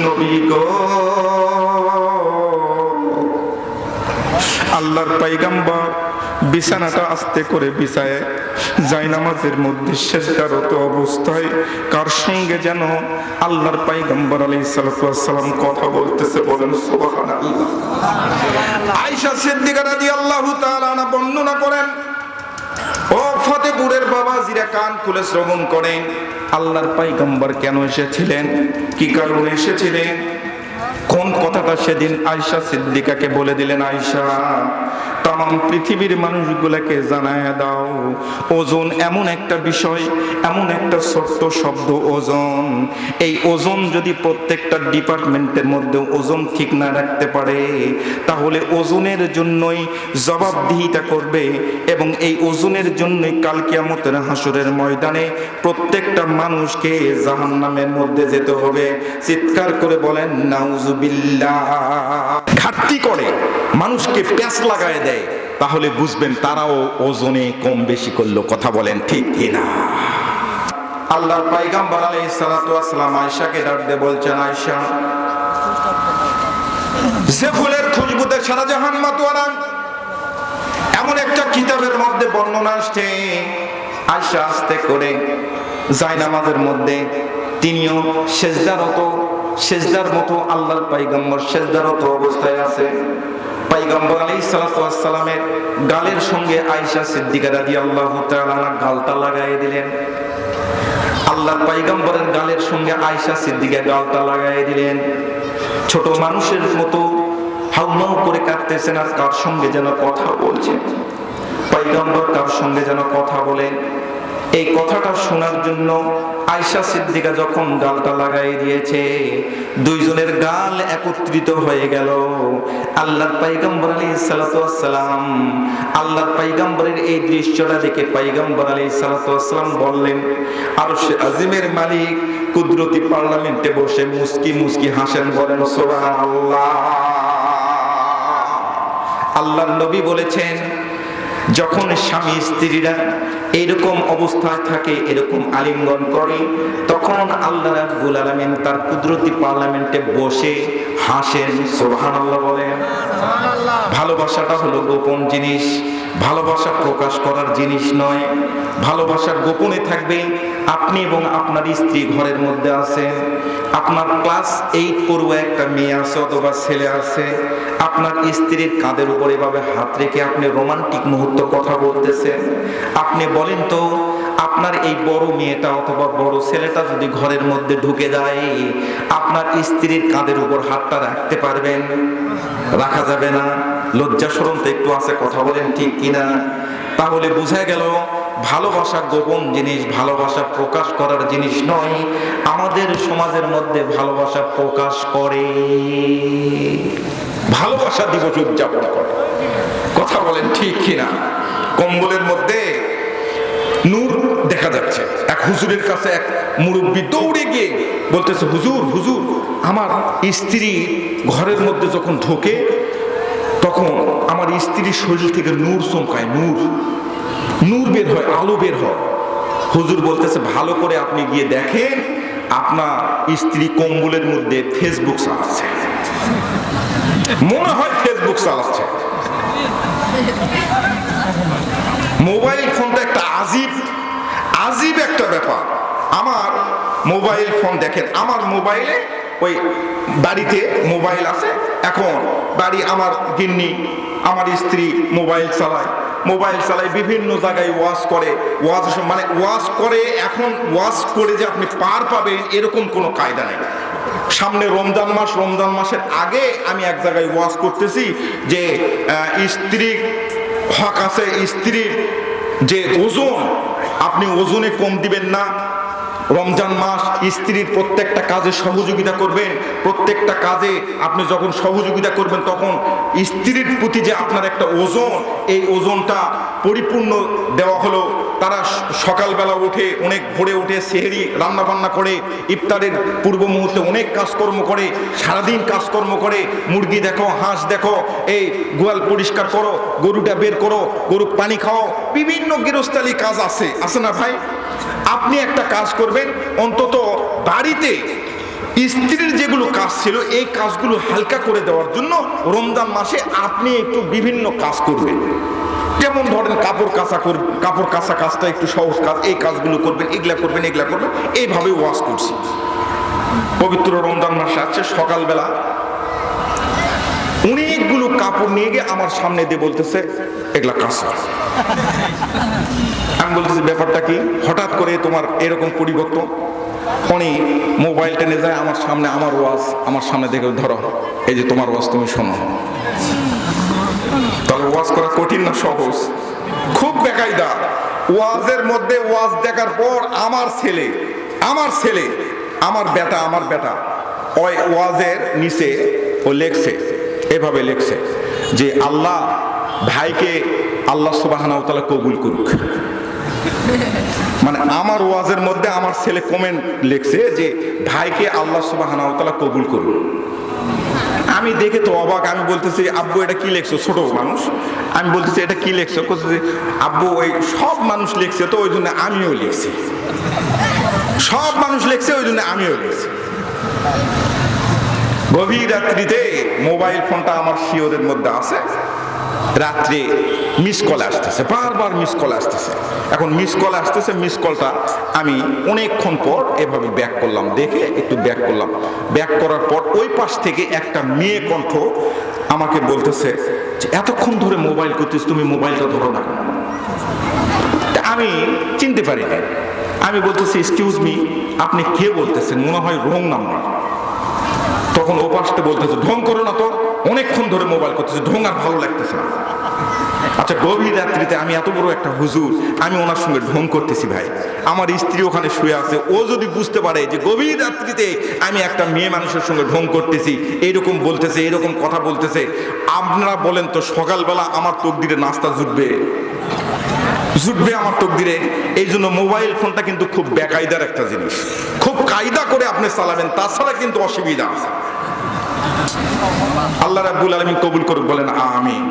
নবী গো, আল্লাহর পয়গম্বর বিছানাটা আস্তে করে বিছায় জায়নামাজের মধ্যে সেজদারত অবস্থায় কার সঙ্গে যেন আল্লাহর পয়গম্বর আলাইহিস সালাতু ওয়াস সালাম কথা বলতেছে। বলেন সুবহানাল্লাহ। আয়েশা সিদ্দিকা রাদিয়াল্লাহু তাআলা আনহা বর্ণনা করেন, ও ফতেপুরের বাবাজিরা কান খুলে শ্রবণ করেন, আল্লাহর পয়গম্বর কেন এসেছিলেন, কি কারণে এসেছিলেন, কোন কথাটা সেদিন আয়েশা সিদ্দিকাকে বলে দিলেন, আয়েশা তাম পৃথিবীর মানুষগুলোকে জানায় দাও, ওজন এমন একটা বিষয়, এমন একটা ছোট্ট শব্দ ওজন। এই ওজন যদি প্রত্যেকটা ডিপার্টমেন্টের মধ্যে ওজন ঠিক না রাখতে পারে, তাহলে ওজনের জন্যই জবাবদিহিতা করবে এবং এই ওজনের জন্যই কাল কিয়ামতের হাসরের ময়দানে প্রত্যেকটা মানুষকে জাহান্নামের মধ্যে যেতে হবে। চিৎকার করে বলেন নাউজুবিল্লাহ। ঘাটতি করে মানুষকে প্যাঁচ লাগায় দেয়, তাহলে বুঝবেন তারাও ওজনে কম বেশি করলো। কথা বলেন ঠিক কিনা? আল্লাহর পয়গম্বর আলাইহিস সালাতু ওয়াস সালাম আয়েশাকে ডাক দিয়ে বলছেন, আয়েশা, যে ফুলের খুশবুতে সারা জাহান মাতোয়ারা, এমন একটা কিতাবের মধ্যে বর্ণনা আসছে। আয়েশা আস্তে করে জায়নামাজের মধ্যে তিনিও সেজদার মতো আল্লাহর পয়গম্বর সেজদারত অবস্থায় আছে। পয়গম্বর আলাইহিস সালাতু ওয়াস সালামের গালের সঙ্গে আয়েশা সিদ্দিকা রাদিয়াল্লাহু তাআলা গালটা লাগাই দিলেন। আল্লাহর পয়গম্বরের গালের সঙ্গে আয়েশা সিদ্দিকা গালটা লাগাই দিলেন। ছোট মানুষের মতো হাউমাউ করে কাঁদতেছেন আর কার সঙ্গে যেন কথা বলছেন। পয়গম্বর কার সঙ্গে যেন কথা বলেন, এই কথাটা শোনার জন্য আয়েশা সিদ্দিকা যখন গালটা লাগাই দিয়েছে, দুইজনের গাল একত্রিত হয়ে গেল। আল্লাহর পয়গম্বর আলাইহিস সালাতু ওয়াস সালাম আল্লাহর পয়গম্বরের এই দৃশ্যটা দেখে পয়গম্বর আলাইহিস সালাতু ওয়াস সালাম বললেন, আরশে আজিমের মালিক কুদরতি পার্লামেন্টে বসে মুস্কি হাসেন। বলেন সুবহানাল্লাহ। আল্লাহর নবী বলেছেন, যখন স্বামী স্ত্রীরা এরকম অবস্থায় থাকে, এরকম আলিঙ্গন করে, তখন আল্লাহ রাব্বুল আলামিন তার কুদরতি পার্লামেন্টে বসে হাসেন। সুবহানাল্লাহ বলেন। ভালোবাসাটা হলো গোপন জিনিস, ভালোবাসা প্রকাশ করার জিনিস নয়। ভালোবাসার গোপনে থাকবে। আপনি এবং আপনার স্ত্রী ঘরের মধ্যে আছেন, আপনার ক্লাস 8 পড়ুয়া একটা মেয়ে আছে অথবা ছেলে আছে, আপনার স্ত্রীর কাঁধের উপর এভাবে হাত রেখে আপনি রোমান্টিক মুহূর্ত কথা বলতেছেন। আপনি বলেন তো, আপনার এই বড় মেয়েটা অথবা বড় ছেলেটা যদি ঘরের মধ্যে ঢুকে যায়, আপনার স্ত্রীর কাঁধের উপর হাতটা রাখতে পারবেন? রাখা যাবে না। লজ্জা শরম তো একটু আছে, কথা বলেন ঠিক কিনা? তাহলে বোঝা গেল ভালোবাসা গোপন জিনিস, ভালোবাসা প্রকাশ করার জিনিস নয়। আমাদের সমাজের মধ্যে ভালোবাসা প্রকাশ করে, ভালোবাসা দিবস উদযাপন করে। কথা বলেন ঠিক কিনা? কম্বলের মধ্যে নূর দেখা যাচ্ছে। এক হুজুরের কাছে এক মুরব্বী দৌড়ে গিয়ে বলতেছে, হুজুর হুজুর, আমার স্ত্রী ঘরের মধ্যে যখন ঢোকে তখন আমার স্ত্রীর শরীর থেকে নূর চমকায়, নূর নূর বের হয়, আলো বের হয়। হুজুর বলতেছে, ভালো করে আপনি গিয়ে দেখেন আপনার স্ত্রী কম্বলের মধ্যে ফেসবুক চালাচ্ছে, মনে হয় ফেসবুক চালাচ্ছে। মোবাইল ফোনটা একটা আজীব একটা ব্যাপার। আমার মোবাইল ফোন দেখেন, আমার মোবাইলে ওই বাড়িতে মোবাইল আছে, এখন বাড়ি আমার গিন্নি আমার স্ত্রী মোবাইল চালায় বিভিন্ন জায়গায় ওয়াজ করে, ওয়াজ করে। এখন ওয়াজ করে যে আপনি পার পাবেন এরকম কোনো কায়দা নেই। সামনে রমজান মাস, রমজান মাসের আগে আমি এক জায়গায় ওয়াজ করতেছি যে স্ত্রী হক আছে, স্ত্রীর যে ওজন আপনি ওজনে কম দিবেন না। রমজান মাস স্ত্রীর প্রত্যেকটা কাজে সহযোগিতা করবেন, প্রত্যেকটা কাজে আপনি যখন সহযোগিতা করবেন তখন স্ত্রীর প্রতি যে আপনার একটা ওজন, এই ওজনটা পরিপূর্ণ দেওয়া হলো। তারা সকালবেলা উঠে অনেক ভোরে উঠে সেহরি রান্না বান্না করে, ইফতারের পূর্ব মুহূর্তে অনেক কাজকর্ম করে, সারাদিন কাজকর্ম করে, মুরগি দেখো, হাঁস দেখো, এই গোয়াল পরিষ্কার করো, গরুটা বের করো, গরু পানি খাও, বিভিন্ন গৃহস্থালী কাজ আছে না ভাই? আপনি একটা কাজ করবেন, অন্তত বাড়িতে স্ত্রীর যেগুলো কাজ ছিল এই কাজগুলো হালকা করে দেওয়ার জন্য রমজান মাসে আপনি একটু বিভিন্ন কাজ করবেন। যেমন ধরেন কাপড় কাচা কাজটা একটু সহজ কাজ, এই কাজগুলো করবেন, এগুলা করবেন। এইভাবে ওয়াজ করছি। পবিত্র রমজান মাসে আছে, সকালবেলা অনেকগুলো কাপড় নিয়ে গিয়ে আমার সামনে দিয়ে বলতেছে, এগুলা কাঁচা। আমি বলতেছি, ব্যাপারটা কি? হঠাৎ করে তোমার এরকম পরিবর্তন? উনি মোবাইল টেনে যায় আমার সামনে, আমার ওয়াজ আমার সামনে দেখে, ধরো এই যে তোমার ওয়াজ, তুমি শোনো। তাহলে ওয়াজ করা কঠিন না সহজ? খুব বেকায়দা। ওয়াজের মধ্যে ওয়াজ দেখার পর আমার ছেলে আমার বেটা ওই ওয়াজের নিচে ও লেখছে, এভাবে লেখছে যে আল্লাহ ভাইকে আল্লাহ সুবহানাহু ওয়া তাআলা কবুল করুক। মানে আমার ওয়াজের মধ্যে আমার ছেলে কমেন্ট লিখছে যে ভাইকে আল্লাহ সুবহানাহু ওয়া তাআলা কবুল করুন। আমি দেখে তো অবাক। আমি বলতেছি, আব্বু এটা কি লিখছো? ছোট মানুষ। আমি বলতেছি, এটা কি লিখছো? আব্বু ওই সব মানুষ লিখছে তো ওই জন্য আমিও লিখছি। সব মানুষ লিখছে ওই জন্য আমিও লিখছি। গভীর রাত্রিতে মোবাইল ফোনটা আমার শিওরের মধ্যে আছে, রাত্রে মিস কল আসতেছে, বারবার মিস কল আসতেছে। এখন মিস কল আসতেছে, মিস কলটা আমি অনেকক্ষণ পর এভাবে ব্যাক করলাম, দেখে একটু ব্যাক করলাম। ব্যাক করার পর ওই পাশ থেকে একটা মেয়ে কণ্ঠ আমাকে বলতেছে যে এতক্ষণ ধরে মোবাইল করতেছ, তুমি মোবাইলটা ধরো না। আমি চিনতে পারি না। আমি বলতেছি, এক্সকিউজ মি, আপনি কে বলতেছেন? মনে হয় রং নাম্বার। তখন ও পাশে বলতেছে, ঢং করো না তো, অনেকক্ষণ ধরে মোবাইল করতেছে, ঢং আর ভালো লাগতেছে না। আচ্ছা, গভীর রাত্রিতে আমি এত বড় একটা হুজুর, আমি ওনার সঙ্গে ঢং করতেছি ভাই। আমার স্ত্রী ওখানে শুয়ে আছে, ও যদি বুঝতে পারে যে গভীর রাত্রিতে আমি একটা মেয়ে মানুষের সঙ্গে ঢং করতেছি, এইরকম বলতেছে, এরকম কথা বলতেছে, আপনারা বলেন তো সকালবেলা আমার তকদিরে নাস্তা জুটবে আমার তকদিরে? এই জন্য মোবাইল ফোনটা কিন্তু খুব বেকায়দার একটা জিনিস, খুব কায়দা করে আপনি চালাবেন, তাছাড়া কিন্তু অসুবিধা আছে। আল্লাহ রাব্বুল আলামিন কবুল করুক, বলেন আমিন।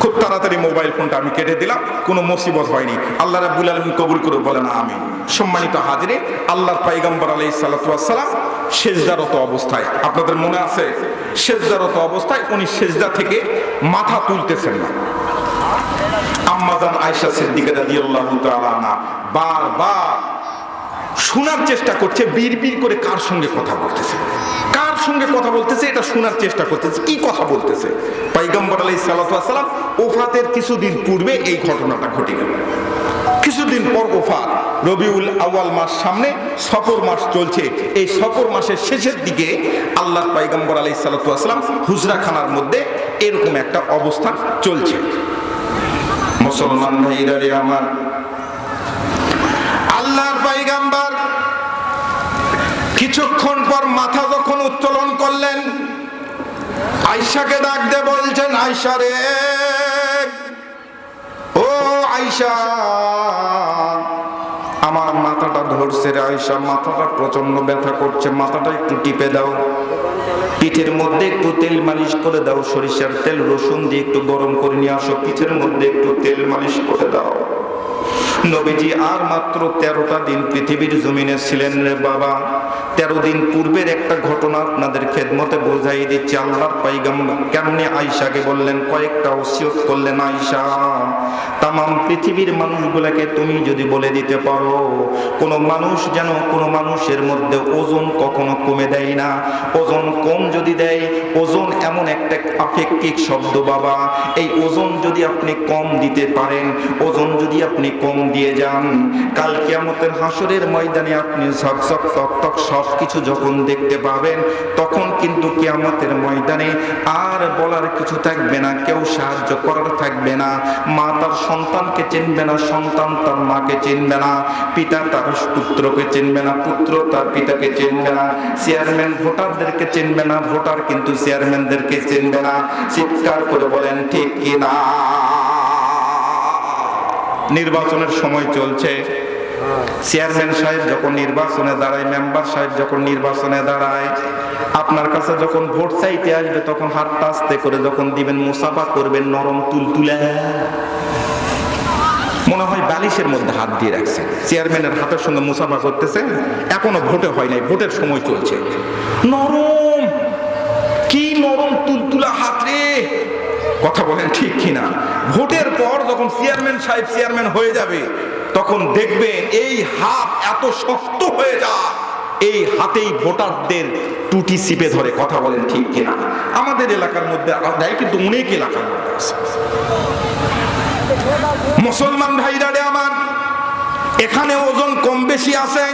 খুব তাড়াতাড়ি মোবাইল ফোনটা আমি কেটে দিলাম, কোনো মুসিবত হয়নি। আল্লাহ রাব্বুল আলামিন কবুল করে বলে না আমিন। সম্মানিত হাজিরিন, আল্লাহর পয়গম্বর আলাইহিস সালাতু ওয়াস সালাম সেজদারত অবস্থায়, আপনাদের মনে আছে সেজদারত অবস্থায় উনি সেজদা থেকে মাথা তুলতেছেন না। আম্মা জান আয়েশা সিদ্দিকা রাদিয়াল্লাহু তাআলা আনহা বারবার শোনার চেষ্টা করছে, বিড়বিড় করে কার সঙ্গে কথা বলতেছে, কার সঙ্গে কথা বলতেছে এটা শোনার চেষ্টা করতেছে, কি কথা বলতেছে। পয়গম্বর আলাইহিস সালাতু ওয়াস সালাম ওফাতের কিছুদিন পূর্বে এই ঘটনাটা ঘটে গেল। কিছুদিন পর ওফাত, রবিউল আউয়াল মাস সামনে, সফর মাস চলছে। এই সফর মাসের শেষের দিকে আল্লাহর পয়গম্বর আলাইহিস সালাতু ওয়াস সালাম হুজরাখানার মধ্যে এরকম একটা অবস্থা চলছে। মুসলমান ভাইরা রে আমার, আল্লাহর পয়গম্বর কিছুক্ষণ পর মাথা যখন উত্তোলন করলেন, আয়েশাকে ডাক দিয়ে বলছেন, আয়েশা রে, ও আয়েশা, আমার মাথাটা ধরছে রে আয়েশা, মাথাটা প্রচন্ড ব্যথা করছে, মাথাটা একটু টিপে দাও, পিঠের মধ্যে একটু তেল মালিশ করে দাও, সরিষার তেল রসুন দিয়ে একটু গরম করে নিয়ে আসো, পিঠের মধ্যে একটু তেল মালিশ করে দাও। নবীজি আর মাত্র 13টা দিন পৃথিবীর জমিনে ছিলেন রে বাবা। 13 দিন পূর্বের একটা ঘটনা আপনাদের খেদমতে বোঝাই দিচ্ছি। আল্লাহর পয়গম্বর কেমনে আয়েশাকে বললেন, কয়েকটা ওসিয়ত করলেন, আয়েশা তামাম পৃথিবীর মানুষগুলোকে তুমি যদি বলে দিতে পারো, কোন মানুষ যেন কোন মানুষের মধ্যে ওজন কখনো কমে দেয় না, ওজন কম যদি দেয়, ওজন এমন একটা আপেক্ষিক শব্দ বাবা, এই ওজন যদি আপনি কম দিতে পারেন, ওজন যদি আপনি কম দিয়ে যান, কাল কিয়ামতের হাসরের ময়দানে আপনি ঝকঝক তকতক সবকিছু যখন দেখতে পাবেন, তখন কিন্তু কিয়ামতের ময়দানে আর বলার কিছু থাকবে না, কেউ সাহায্য করার থাকবে না। মা তার সন্তানকে চিনবে না, সন্তান তার মাকে চিনবে না, পিতা তার পুত্রকে চিনবে না, পুত্র তার পিতাকে চিনবে না, চেয়ারম্যান ভোটারদেরকে চিনবে না, ভোটার কিন্তু চেয়ারম্যানদেরকে চিনবে না। চিৎকার করে বলেন ঠিক কি না? নির্বাচনের সময় চলছে, চেয়ারম্যান সাহেব যখন নির্বাচনে দাঁড়ায়, মেম্বার সাহেব যখন নির্বাচনে দাঁড়ায়, আপনার কাছে যখন ভোট চাইতে আসবে, তখন হাতটা আস্তে করে যখন দিবেন, মুসাফা করবেন, নরম তুলতুলা, মনে হয় বালিশের মধ্যে হাত দিয়ে রাখছে। চেয়ারম্যানের হাতের সঙ্গে মুসাফা করতেছে, এখনো ভোটে হয় নাই, ভোটের সময় চলছে। নরম, কি নরম তুলতুলা হাত রে, কথা বলেন ঠিক কিনা? ভোটের পর যখন চেয়ারম্যান সাহেব চেয়ারম্যান হয়ে যাবে, তখন দেখবেন এই হাত এত শক্ত হয়ে যায়, এই হাতেই ভোটারদের টুটি চিপে ধরে। কথা বলেন ঠিক কিনা? আমাদের এলাকার মধ্যে দেয়, কিন্তু অনেক এলাকার মধ্যে আছে। মুসলমান ভাইরা রে আমার, এখানে ওজন কম বেশি আছে,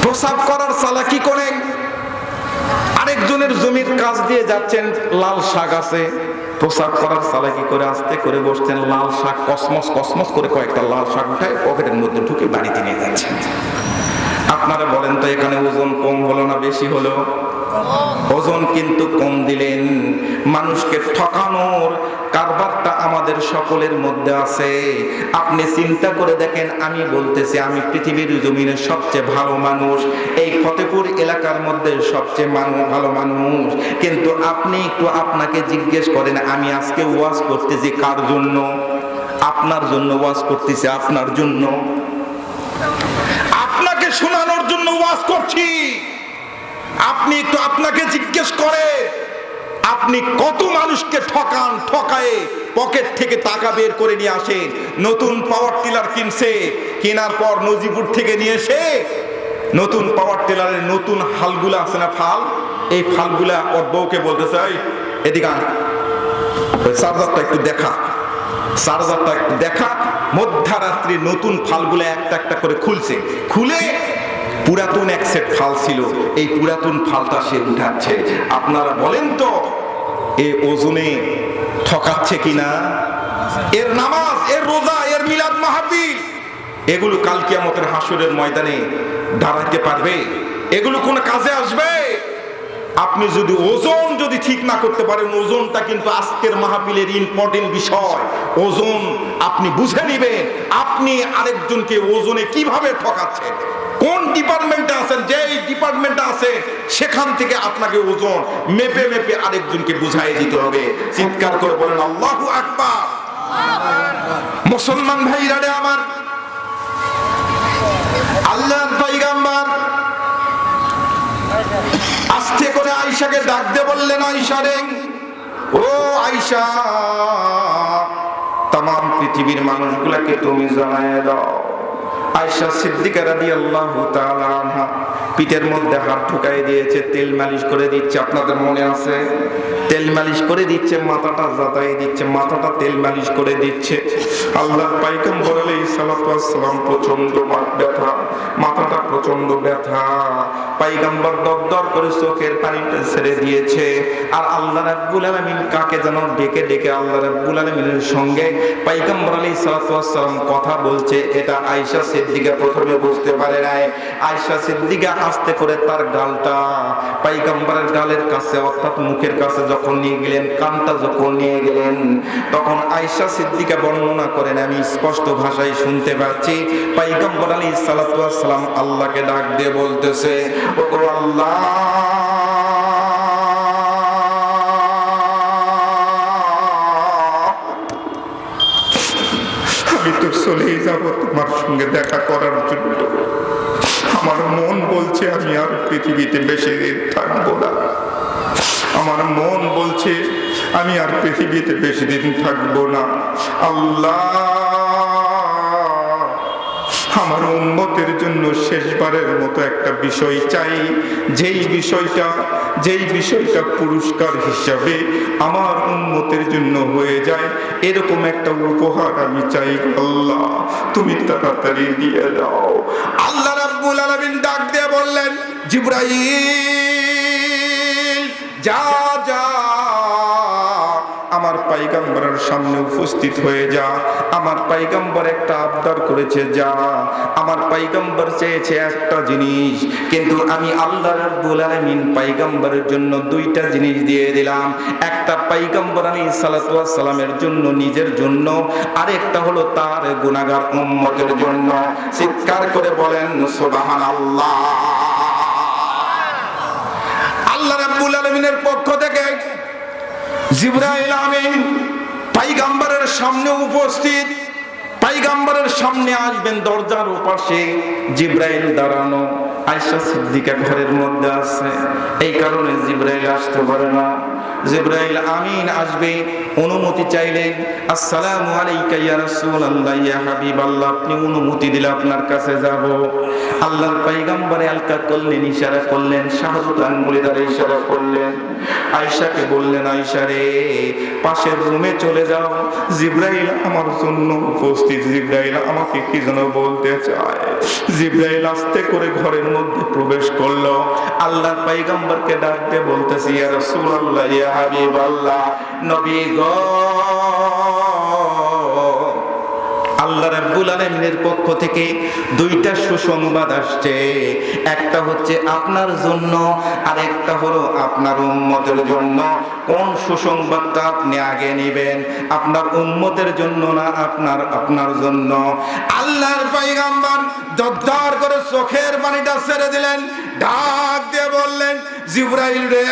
প্রসাব করার চালাকি করেন, আরেকজনের জমির কাজ দিয়ে যাচ্ছেন, লাল শাক আছে, প্রসাব করার চালাকি করে আস্তে করে বসছেন, লাল শাক কসমস কসমস করে কয়েকটা লাল শাক উঠায় পকেটের মধ্যে ঢুকে বাড়িতে নিয়ে যাচ্ছেন। আপনারা বলেন তো, এখানে ওজন কম হলো না বেশি হলো? ওজন কিন্তু কম দিলেন। মানুষকে ঠকানোর কারবারটা আমাদের সকলের মধ্যে আছে। আপনি চিন্তা করে দেখেন, আমি বলতেছি আমি পৃথিবীর জমিনের সবচেয়ে ভালো মানুষ, এই ফতেপুর এলাকার মধ্যে সবচেয়ে ভালো মানুষ, কিন্তু আপনি একটু আপনাকে জিজ্ঞেস করেন, আমি আজকে ওয়াজ করতেছি কার জন্য? আপনার জন্য ওয়াজ করতেছি, আপনার জন্য, আপনাকে শোনানোর জন্য ওয়াজ করছি। আপনি একটু আপনাকে জিজ্ঞেস করে, আপনি কত মানুষকে ঠকান, ঠকায়ে পকেট থেকে টাকা বের করে নিয়ে আসেন। নতুন পাওয়ার টিলার কিনছে, কেনার পর নজিপুর থেকে নিয়ে এসে নতুন পাওয়ার টিলারের নতুন হালগুলা আছে না, ফাল, এই ফালগুলা ওর বউকে বলতেছে, এদিকে চার্জারটা একটু দেখা, চার্জারটা একটু দেখা। মধ্যরাত্রি নতুন ফালগুলা একটা একটা করে খুলছে, খুলে পুরাতন এক সেট ফাল ছিল, এই পুরাতন ফালটা সে উঠাচ্ছে। আপনারা বলেন তো, এ ওজনে ঠকাচ্ছে কিনা? এর নামাজ, এর রোজা, এর মিলাদ মাহফিল, এগুলো কাল কিয়ামতের হাসরের ময়দানে দাঁড়াতে পারবে? এগুলো কোন কাজে আসবে? আপনি যদি ওজন যদি ঠিক না করতে পারেন, ওজনটা কিন্তু আজকের মাহফিলের ইম্পর্টেন্ট বিষয়। ওজন আপনি বুঝে নিবেন আপনি আরেকজনকে ওজনে কিভাবে ঠকাচ্ছেন, কোন ডিপার্টমেন্টে আছেন, যেই ডিপার্টমেন্টে আছে সেখান থেকে আপনাকে ওজন মেপে মেপে আরেকজনকে বুঝাই দিতে হবে। চিৎকার করে বলেন আল্লাহু আকবার। মুসলমান ভাইরা রে আমার, আল্লাহর পয়গম্বর আস্তে করে আয়েশাকে ডাক দিয়ে বললেন, আয়েশা রে, ও আয়েশা, তাম পৃথিবীর মানুষগুলাকে তুমি জানায় দাও। আয়েশা সিদ্দিকা রাদিয়াল্লাহু তাআলা আনহা পিঠের মধ্যে হাত ঢুকাই দিয়েছে, তেল মালিশ করে দিচ্ছে। আপনাদের মনে আছে? তেল মালিশ করে দিচ্ছে, মাথাটা জাতাই দিচ্ছে, মাথাটা তেল মালিশ করে দিচ্ছে। আল্লাহর পয়গম্বর আলাইহিস সালাতু ওয়াস সালাম প্রচন্ড ব্যথা, মাথাটা প্রচন্ড ব্যথা। পয়গম্বর দরদর করে চোখের পানিটা ছেড়ে দিয়েছে। আর আল্লাহ রাব্বুল আলামিন কাকে যেন ডেকে ডেকে আল্লাহ রাব্বুল আলামিনের সঙ্গে পয়গম্বর আলাইহিস সালাতু ওয়াস সালাম কথা বলছে। এটা আয়েশা সিদ্দিকা প্রথমে বুঝতে পারে নাই। আয়েশা সিদ্দিকা আস্তে করে তার গালটা পয়গম্বরের গালের কাছে অর্থাৎ মুখের কাছে যখন নিয়ে গেলেন, কানটা যখন নিয়ে গেলেন, তখন আয়েশা সিদ্দিকা বর্ণনা করেন, আমি স্পষ্ট ভাষায় শুনতে পাচ্ছি পয়গম্বর আলাইহিস সালাতু ওয়াস সালাম আল্লাহকে ডাক দিয়ে বলতেছে, ওগো আল্লাহ, আমি তো চলেই যাব তোমার সঙ্গে দেখা করার জন্য। আমার মন বলছে আমি আর পৃথিবীতে বেশি দিন থাকবো না। আমার মন বলছে আমি আর পৃথিবীতে বেশি দিন থাকবো না। আল্লাহ, আমার উম্মতের জন্য শেষবারের মতো একটা বিষয় চাই, যেই বিষয়টা পুরস্কার হিসাবে আমার উম্মতের জন্য হয়ে যায়, এরকম একটা উপহার আমি চাই। আল্লাহ, তুমি তাড়াতাড়ি দিয়ে দাও। আল্লাহ রাব্বুল আলামিন ডাক দিয়ে বললেন, জিবরাইল, যা যা আমার পয়গম্বরের সামনে উপস্থিত হয়ে যা। আমার পয়গম্বর একটা আবদার করেছে, যা। আমার পয়গম্বর চেয়েছে একটা জিনিস, কিন্তু আমি আল্লাহ রাব্বুল আলামিন পয়গম্বরের জন্য দুইটা জিনিস দিয়ে দিলাম। একটা পয়গম্বর আলাইহিস সালাতু ওয়াস সালামের জন্য, নিজের জন্য, আর একটা হলো তার গুনাহগার উম্মতের জন্য। চিৎকার করে বলেন সুবহানাল্লাহ। আল্লাহ রাব্বুল আলামিনের পক্ষ থেকে জিবরাইল আমিন পয়গম্বরের সামনে উপস্থিত। পয়গম্বরের সামনে আসবেন, দরজার ওপাশে জিবরাইল দাঁড়ানো। আয়েশা সিদ্দিকা ঘরের মধ্যে আছে, এই কারণে জিবরাইল আসতে পারে না। জিবরাইল আমিন আসবে, অনুমতি চাইলেন, আসসালামু আলাইকা ইয়া রাসূলুল্লাহ, ইয়া হাবিবাল্লাহ, আপনি অনুমতি দিলে আপনার কাছে যাব। আল্লাহর পয়গম্বর আলকা করলেন, ইশারা করলেন, শাহাদাত আঙ্গুলে দ্বারা ইশারা করলেন। আয়েশাকে বললেন, আয়েশা রে, পাশের রুমে চলে যাও, জিবরাইল আমার জন্য উপস্থিত। জিবরাইল আমাকে কি যেন বলতে চায়। জিবরাইল আস্তে করে ঘরের মধ্যে প্রবেশ করলো। আল্লাহর পয়গম্বরকে ডাক দিয়ে বলতেছে, ইয়া রাসূলুল্লাহ, ইয়া হাবিবাল্লাহ, নবী গো, আল্লাহ রাব্বুল আলামিনের পক্ষ থেকে দুইটা সুসংবাদ আসছে। একটা হচ্ছে আপনার জন্য, আর একটা হলো আপনার উম্মতের জন্য। কোন সুসংবাদটা আপনি আগে নেবেন, আপনার উম্মতের জন্য না আপনার জন্য? আল্লাহর পয়গম্বর দরদর করে চোখের পানিটা ছেড়ে দিলেন, ডাক দিয়ে বললেন, জিবরাইল রে,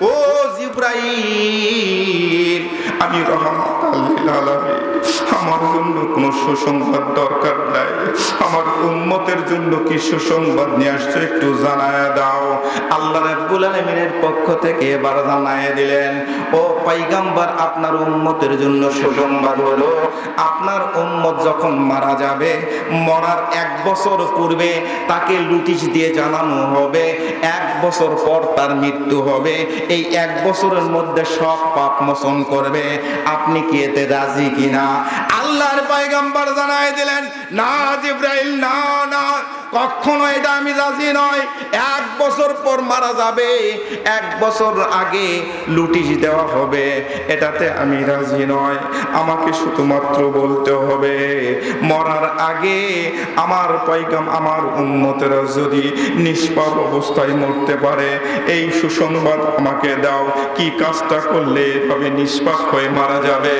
ও জিবরাইল, আমি রহমাতুল লিল আলামিন, আমার জন্য কোনো সুসংবাদ দরকার নাই। আমার উম্মতের জন্য কি সুসংবাদ নিয়ে আসছে একটু জানায় দাও। আল্লাহ রাব্বুল আলামিনের পক্ষ থেকে এবার জানায় দিলেন, ও পয়গম্বর, আপনার উম্মতের জন্য সুসংবাদ হলো, আপনার উম্মত যখন মারা যাবে, মরার 1 বছর পূর্বে তাকে নোটিশ দিয়ে জানানো হবে 1 বছর পর তার মৃত্যু হবে। এই 1 বছরের মধ্যে সব পাপ মোচন করবে। আপনি কি এতে রাজি কিনা? আল্লাহর পয়গম্বর জানায় দিলেন, না জিবরাইল, না, কখনো এটা আমি রাজি নয়। 1 বছর পর মারা যাবে, 1 বছর আগে লুটিশ দেওয়া হবে, এটাতে আমি রাজি নয়। আমাকে শুধুমাত্র বলতে হবে মরার আগে আমার পয়গাম, আমার উম্মতেরা যদি নিষ্পাপ অবস্থায় মরতে পারে, এই সুসংবাদ আমাকে দাও। কি কাজটা করলে এভাবে নিষ্পাপ হয়ে মারা যাবে?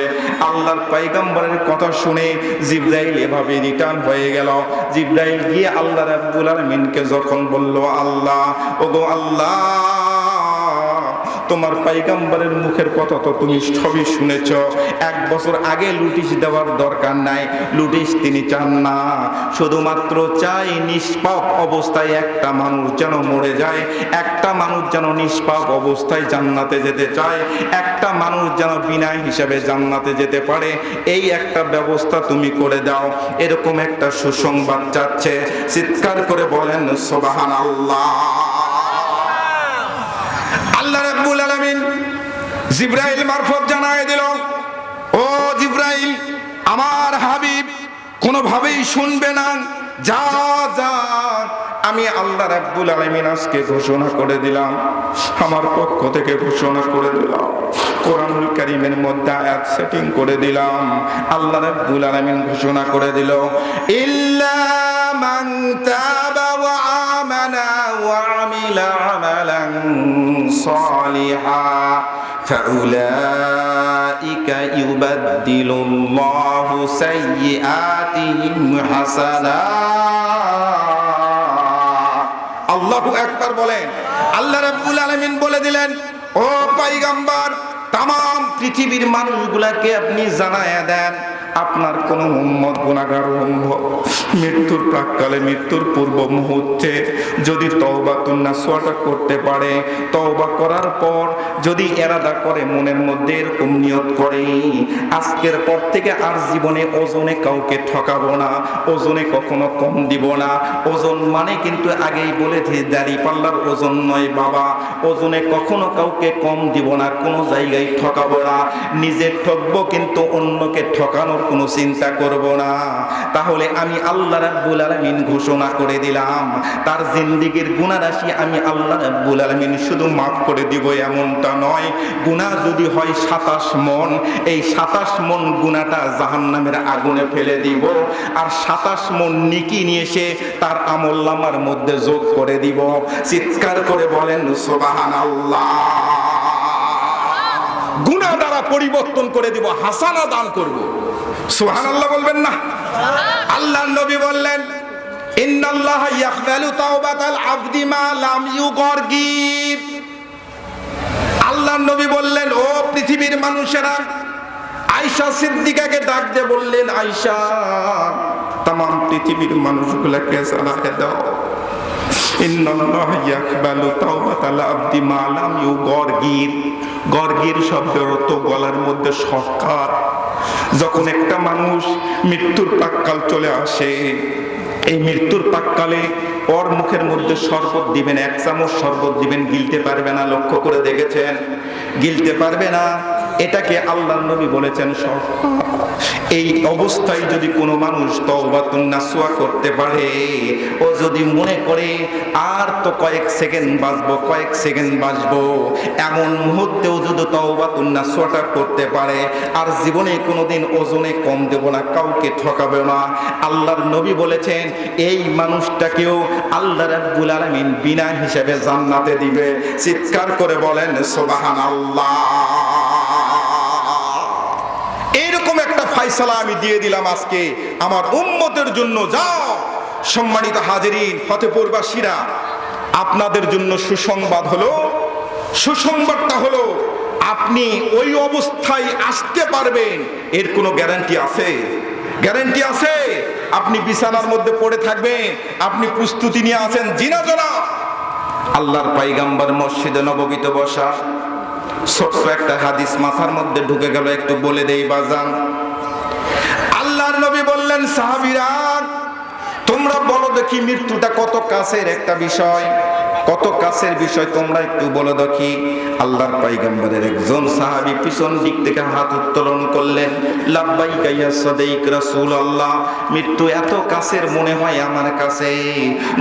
আল্লাহর পয়গম্বরের কথা শুনে জিবরাইল এভাবে রিটার্ন হয়ে গেল। জিবরাইল গিয়ে আল্লাহ রাব্বুল আলামিনকে যখন বলল, আল্লাহ, ওগো আল্লাহ, তোমার পয়গম্বরের মুখের কথা তো তুমি সবই শুনেছ। 1 বছর আগে লুটিশ দেওয়ার দরকার নাই, লুটিশ তিনি চান না, শুধুমাত্র চাই নিষ্পাপ অবস্থায় একটা মানুষ যেন মরে যায়, একটা মানুষ যেন নিষ্পাপ অবস্থায় জান্নাতে যেতে চায়, একটা মানুষ যেন বিনা হিসাবে জান্নাতে যেতে পারে। এই একটা ব্যবস্থা তুমি করে দাও। এরকম একটা সুসংবাদ চাচ্ছে। চিৎকার করে বলেন সুবহানাল্লাহ। আল্লাহ রাব্বুল আলামিন জিবরাইল মারফত জানায় দিল, ও জিবরাইল, আমার হাবিব কোনোভাবেই শুনবে না, যা যা, আমি আল্লাহ রাব্বুল আলামিন আজকে ঘোষণা করে দিলাম, আমার পক্ষ থেকে ঘোষণা করে দিলাম, কোরআনুল কারীমের মধ্যে আয়াত সেটিং করে দিলাম। আল্লাহ রাব্বুল আলামিন ঘোষণা করে দিল, ইল্লা মান তাবা ওয়া আমানা ওয়া আমিলা আমালান সালিহা فأولئك يبدل الله سيئاتهم حسنات। আল্লাহু আকবার বলেন। আল্লাহ রাব্বুল আলামিন বলে দিলেন, ও পয়গম্বর, তাম পৃথিবীর মানুষগুলাকে আপনি জানায়া দেন, আপনার কোন উম্মত গুনাহগার মৃত্যুর প্রাককালে, মৃত্যুর পূর্ব মুহূর্তে যদি তওবাতুন নাসুহা করতে পারে, তওবা করার পর যদি ইরাদা করে, মনের মধ্যে এরকম নিয়ত করে, আজকের পর থেকে আর জীবনে ওজনে কাউকে ঠকাবো না, ওজনে কখনো কম দিব না। ওজন মানে কিন্তু আগেই বলেছি দাড়ি পাল্লার ওজন নয় বাবা, ওজনে কখনো কাউকে কম দিব না, কোনো জায়গায় ঠকাবো না, নিজে ঠকবো কিন্তু অন্যকে ঠকানোর কোনো চিন্তা করব না। তাহলে আমি আল্লাহ রাব্বুল আলামিন ঘোষণা করে দিলাম, তার জিন্দেগীর গুনাহ রাশি আমি আল্লাহ রাব্বুল আলামিন শুধু মাফ করে দিব এমনটা নয়। গুনাহ যদি হয় 27 মণ, এই 27 মণ গুনাহটা জাহান্নামের আগুনে ফেলে দিব, আর 27 মণ নেকি নিয়ে এসে তার আমলনামার মধ্যে যোগ করে দিব। চিৎকার করে বলেন সুবহানাল্লাহ। গুনাহ দ্বারা পরিবর্তন করে দিব, হাসানা দান করব। সুবহানাল্লাহ বলবেন না? আল্লাহর নবী বললেন, ইন্নাল্লাহা ইয়াকবালু তাওবাতাল আবদি মা লাম ইউগরগির। আল্লাহর নবী বললেন, ও পৃথিবীর মানুষেরা, আয়েশা সিদ্দিকাকে ডাক দিয়ে বললেন, আয়েশা, তাম পৃথিবীর মানুষগুলোকে জানাতে দাও, ইন্নাল্লাহা ইয়াকবালু তাওবাতাল আবদি মা লাম ইউগরগির। গরগির শব্দের অর্থ গলার মধ্যে সরকার। যখন একটা মানুষ মৃত্যুর প্রাক্কাল চলে আসে, এই মৃত্যুর প্রাক্কালে ওর মুখের মধ্যে শরবত দিবেন, 1 চামচ শরবত দিবেন, গিলতে পারবে না। লক্ষ্য করে দেখেছেন? গিলতে পারবে না। এটাকে আল্লাহর নবী বলেছেন সরকার। এই অবস্থায় যদি কোনো মানুষ তওবাতুন নাসুহা করতে পারে, ও যদি মনে করে আর তো কয়েক সেকেন্ড বাঁচবো, কয়েক সেকেন্ড বাঁচবো, এমন মুহূর্তেও যদি তওবাতুন নাসুহাটা করতে পারে, আর জীবনে কোনোদিন ওজনে কম দেব না, কাউকে ঠকাবে না, আল্লাহর নবী বলেছেন এই মানুষটাকেও আল্লাহ রাব্বুল আলামিন বিনা হিসাবে জান্নাতে দিবে। চিৎকার করে বলেন সুবহানাল্লাহ। এরকম একটা ফয়সালা আমি দিয়ে দিলাম আজকে আমার উম্মতের জন্য। যাও সম্মানিত হাজিরিন, ফতেপুরবাসীরা, আপনাদের জন্য সুসংবাদ হলো, সুসংবাদটা হলো আপনি ওই অবস্থায় আসতে পারবেন, এর কোনো গ্যারান্টি আছে? গ্যারান্টি আছে? আপনি বিছানার মধ্যে পড়ে থাকবেন, আপনি প্রস্তুতি নিয়ে আছেন? জিনা জনা আল্লাহর পয়গম্বর মসজিদে নববীতে বসা, ছোট্ট একটা হাদিস মাথার মধ্যে ঢুকে গেল, একটু বলে দেই বাজান। আল্লাহর নবী বললেন, সাহাবীরা, তোমরা বলো দেখি মৃত্যুটা কত কাছের একটা বিষয়, কত কাছের বিষয় তোমরা একটু বলো দেখি। আল্লাহর পয়গম্বরের একজন সাহাবী পিছন দিক থেকে হাত উত্তোলন করলেন, লাব্বাইকা ইয়া সাদিক রাসূলুল্লাহ, মৃত্যু এত কাছের মনে হয় আমার কাছে,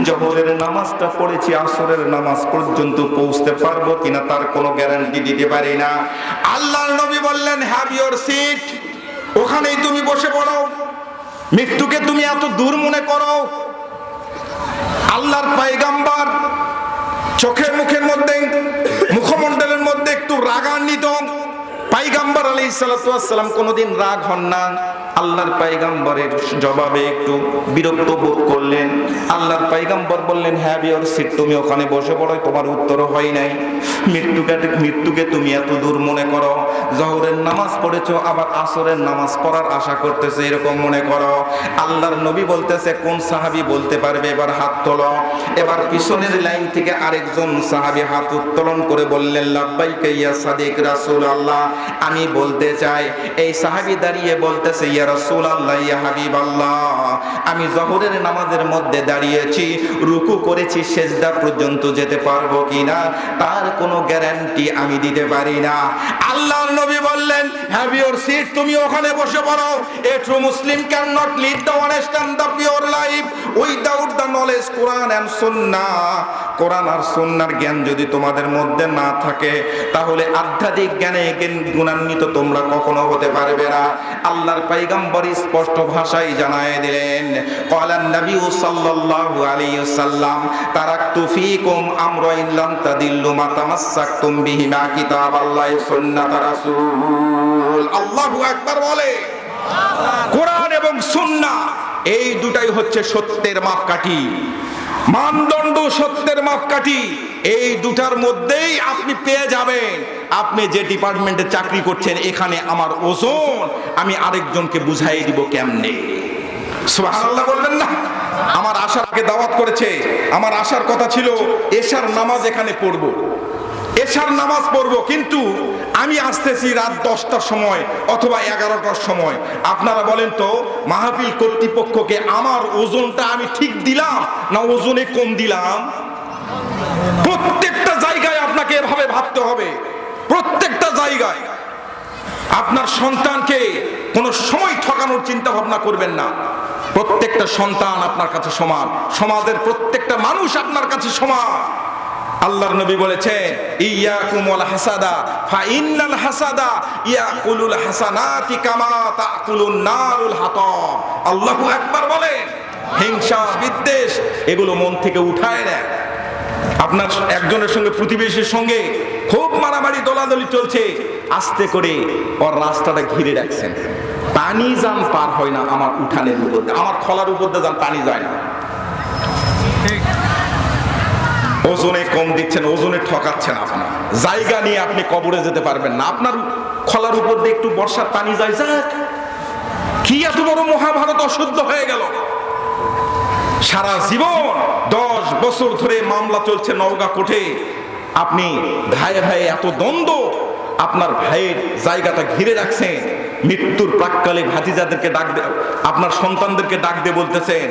জোহরের নামাজটা পড়েছি, আসরের নামাজ পর্যন্ত পৌঁছতে পারবো কিনা তার কোনো গ্যারান্টি দিতে পারি না। আল্লাহর নবী বললেন, হ্যাভ ইওর সিট, ওখানেই তুমি বসে পড়ো, মৃত্যুকে তুমি এত দূর মনে করো। আল্লাহর পয়গম্বর চোখের মুখের মধ্যে, মুখমণ্ডলের মধ্যে একটু রাগান্বিত। পয়গম্বর আলাইহিস সালাতু ওয়াস সালাম কোনোদিন রাগ হন না। আল্লাহর পয়গম্বরের জবাবে একটু বিরক্ত বোধ করলেন। আল্লাহর পয়গম্বর বললেন, হ্যাভ ইওর সিট, তুমি ওখানে বসে পড়ো, তোমার উত্তর হয় নাই। মৃত্যুকে তুমি এত দূর মনে করো, জোহরের নামাজ পড়েছো আবার আসরের নামাজ পড়ার আশা করতেছে এরকম মনে করো। আল্লাহর নবী বলতেছে, কোন সাহাবী বলতে পারবে? এবার হাত তোলো। এবার পিছনের লাইন থেকে আরেকজন সাহাবী হাত উত্তোলন করে বললেন, লাব্বাইকা ইয়া সাদিক রাসূলুল্লাহ, আমি বলতে চাই। এই সাহাবী দাঁড়িয়ে বলতেছে, ইয়া রাসূলুল্লাহ, ইয়া হাবিবাল্লাহ, আমি জোহরের নামাজের মধ্যে দাঁড়িয়েছি, রুকু করেছি, সিজদা পর্যন্ত যেতে পারবো কিনা তার কোনো গ্যারান্টি আমি দিতে পারি না। আল্লাহর নবী বললেন, হ্যাভ ইওর সিট, তুমি ওখানে বসে পড়ো। A true Muslim can not lead the honest and the pure life without the knowledge Quran and sunnah. কোরআন আর সুন্নাহর জ্ঞান যদি তোমাদের মধ্যে না থাকে, তাহলে আধ্যাত্মিক জ্ঞানে গুণান্বিত তোমরা কখনো হতে পারবে না। আল্লাহর পয়গম্বর স্পষ্ট ভাষায় জানায় দিলেন, ক্বালান নবী সাল্লাল্লাহু আলাইহি ওয়াসাল্লাম, তারাকতু ফীকুম আমরাইন লাম তাদিল্লু মা তামাসসাকতুম বিহিমা কিতাবাল্লাহি সুন্নাত রাসূল। আল্লাহু আকবার বলে। কোরআন এবং সুন্নাহ এই দুটাই হচ্ছে সত্যের মাপকাঠি, মানদণ্ড, সত্যের মাপকাঠি। এই দুটার মধ্যেই আপনি পেয়ে যাবেন। আপনি যে ডিপার্টমেন্টে চাকরি করছেন, এখানে আমার ওজন আমি আরেকজনকে বুঝাই দিব কেমনে। সুবহানাল্লাহ বলবেন না? আমার আসার আগে দাওয়াত করেছে, আমার আসার কথা ছিল এশার নামাজ এখানে পড়বো, এশার নামাজ পড়বো, কিন্তু আমি আসতেছি রাত 10টার সময় অথবা 11টার সময়। আপনারা বলেন তো, মাহফিল কর্তৃপক্ষকে আমার ওজনটা আমি ঠিক দিলাম না ওজনে কম দিলাম? প্রত্যেকটা জায়গায় আপনাকে এভাবে ভাবতে হবে। প্রত্যেকটা জায়গায় আপনার সন্তানকে কোনো সময় ঠকানোর চিন্তা ভাবনা করবেন না। প্রত্যেকটা সন্তান আপনার কাছে সমান, সমাজের প্রত্যেকটা মানুষ আপনার কাছে সমান। আল্লাহর নবী বলেছেন, ইয়াকুম ওয়াল হাসাদা ফা ইন্নাল হাসাদা ইয়াকুলুল হাসানাতি কামা তাকুলুন নারুল হাতাব। আল্লাহু আকবার বলেন। হিংসা, বিদ্বেষ এগুলো মন থেকে উঠায় নেয়। আপনার একজনের সঙ্গে, প্রতিবেশীর সঙ্গে খুব মারামারি দলাদলি চলছে, আস্তে করে ওর রাস্তাটা ঘিরে রাখছেন, পানি যান পার হয় না আমার উঠানের উপর, আমার খলার উপর দিয়ে যান পানি যায় না। ওজনে কম দিচ্ছেন, ওজনে ঠকাচ্ছেন। আপনার জায়গা নিয়ে আপনি কবরে যেতে পারবেন না। আপনার খলার উপর দিয়ে একটু বর্ষার পানি যায়, যাক, কি এত বড় মহাভারত অশুদ্ধ হয়ে গেল। সারা জীবন 10 বছর ধরে মামলা চলছে নওগাঁ কোর্টে, আপনি ভাইয়ে ভাইয়ে এত দ্বন্দ্ব, আপনার ভাইয়ের জায়গাটা ঘিরে রাখছেন। মৃত্যুর প্রাক্কালে ভাতিজাদেরকে ডাক দে, আপনার সন্তানদেরকে ডাক দিয়ে বলতেছেন,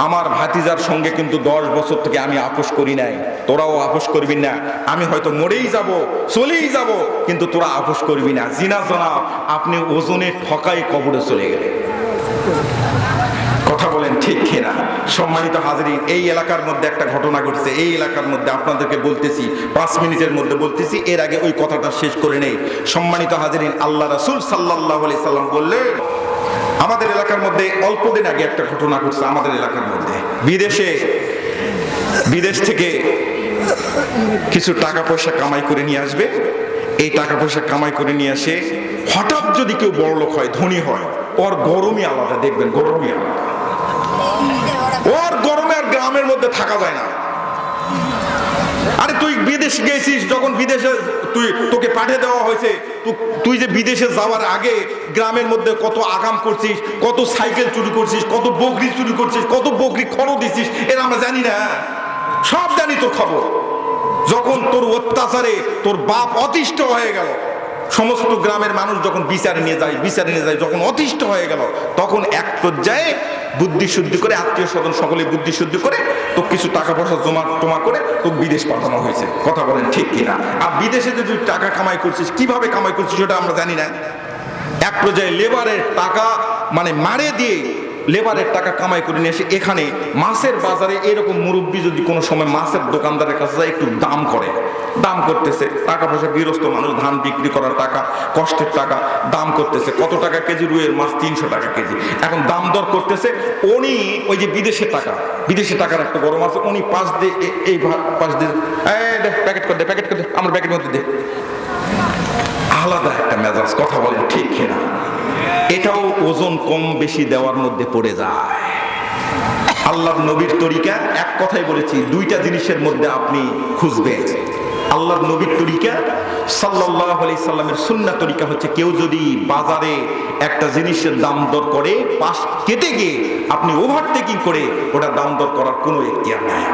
আমার ভাতিজার সঙ্গে কিন্তু 10 বছর থেকে আমি আপোষ করি নাই, তোরাও আপোষ করবি না। আমি হয়তো মরেই যাব, চলেই যাব, কিন্তু তোরা আপোষ করবি না। জিনা জনাব, আপনি ওজনে ঠকাই কবরে চলে গেলেন। কথা বলেন ঠিক কিনা? সম্মানিত হাজরিন, এই এলাকার মধ্যে একটা ঘটনা ঘটছে। এই এলাকার মধ্যে আপনাদেরকে বলতেছি, 5 মিনিটের মধ্যে বলতেছি, এর আগে ওই কথাটা শেষ করে নেই। সম্মানিত হাজরিন, আল্লাহ রাসূল সাল্লাল্লাহু আলাইহি সাল্লাম বললেন, আমাদের এলাকার মধ্যে অল্প দিন আগে একটা ঘটনা ঘটছে। আমাদের এলাকার মধ্যে বিদেশ থেকে কিছু টাকা পয়সা কামাই করে নিয়ে আসবে। এই টাকা পয়সা কামাই করে নিয়ে আসে, হঠাৎ যদি কেউ বড়লোক হয়, ধনী হয়, ওর গরমই আলাদা। দেখবেন, গরমই আলাদা। ওর গরমে আর গ্রামের মধ্যে থাকা যায় না। আরে তুই বিদেশ গেছিস, যখন বিদেশে তোকে পাঠিয়ে দেওয়া হয়েছে, তুই যে বিদেশে যাওয়ার আগে গ্রামের মধ্যে কত আগাম করছিস, কত সাইকেল চুরি করছিস, কত বকরি চুরি করছিস, কত বকরি খড় দিছিস, এরা আমরা জানি না? সব জানি তোর খবর। যখন তোর অত্যাচারে তোর বাপ অতিষ্ঠ হয়ে গেল, সমস্ত গ্রামের মানুষ যখন বিচারে নিয়ে যায়, যখন অতিষ্ঠ হয়ে গেল, তখন এক পর্যায়ে বুদ্ধি শুদ্ধি করে, আত্মীয় স্বজন সকলে বুদ্ধি শুদ্ধি করে তো কিছু টাকা পয়সা জমা করে তো বিদেশ পাঠানো হয়েছে। কথা বলেন ঠিক কিনা? আর বিদেশে যদি টাকা কামাই করছিস, কিভাবে কামাই করছিস সেটা আমরা জানি না। এক পর্যায়ে লেবারের টাকা মানে মারে দিয়ে লেবারের টাকা কামাই করে নিয়ে এসে এখানে মাছের বাজারে এরকম মুরব্বী যদি কোনো সময় মাছের দোকানদারের কাছে যায়, একটু দাম করতেছে, টাকা পয়সা গৃহস্থ মানুষ, ধান বিক্রি করার টাকা, কষ্টের টাকা, দাম করতেছে কত টাকা কেজি, রুইয়ের মাছ 300 টাকা কেজি, এখন দাম দর করতেছে। উনি ওই যে বিদেশের টাকার একটা বড় মাছ উনি পাশ দিয়ে এই পাশ দিয়ে প্যাকেট করে দে আমার প্যাকেট মধ্যে দে, আলাদা একটা মেজাজ। কথা বলেন ঠিক কিনা? এটাও ওজন কম বেশি দেওয়ার মধ্যে পড়ে যায়। আল্লাহর নবীর তরিকা, এক কথাই বলেছি, দুইটা জিনিসের মধ্যে আপনি খুঁজবেন। আল্লাহর নবীর তরিকা সাল্লাল্লাহু আলাইহি সাল্লামের সুন্নাহ তরিকা হচ্ছে, কেউ যদি বাজারে একটা জিনিসের দাম দর করে, পাশ কেটে গিয়ে আপনি ওভারটেকিং করে ওটা দাম দর করার কোনো এখতিয়ার নাই।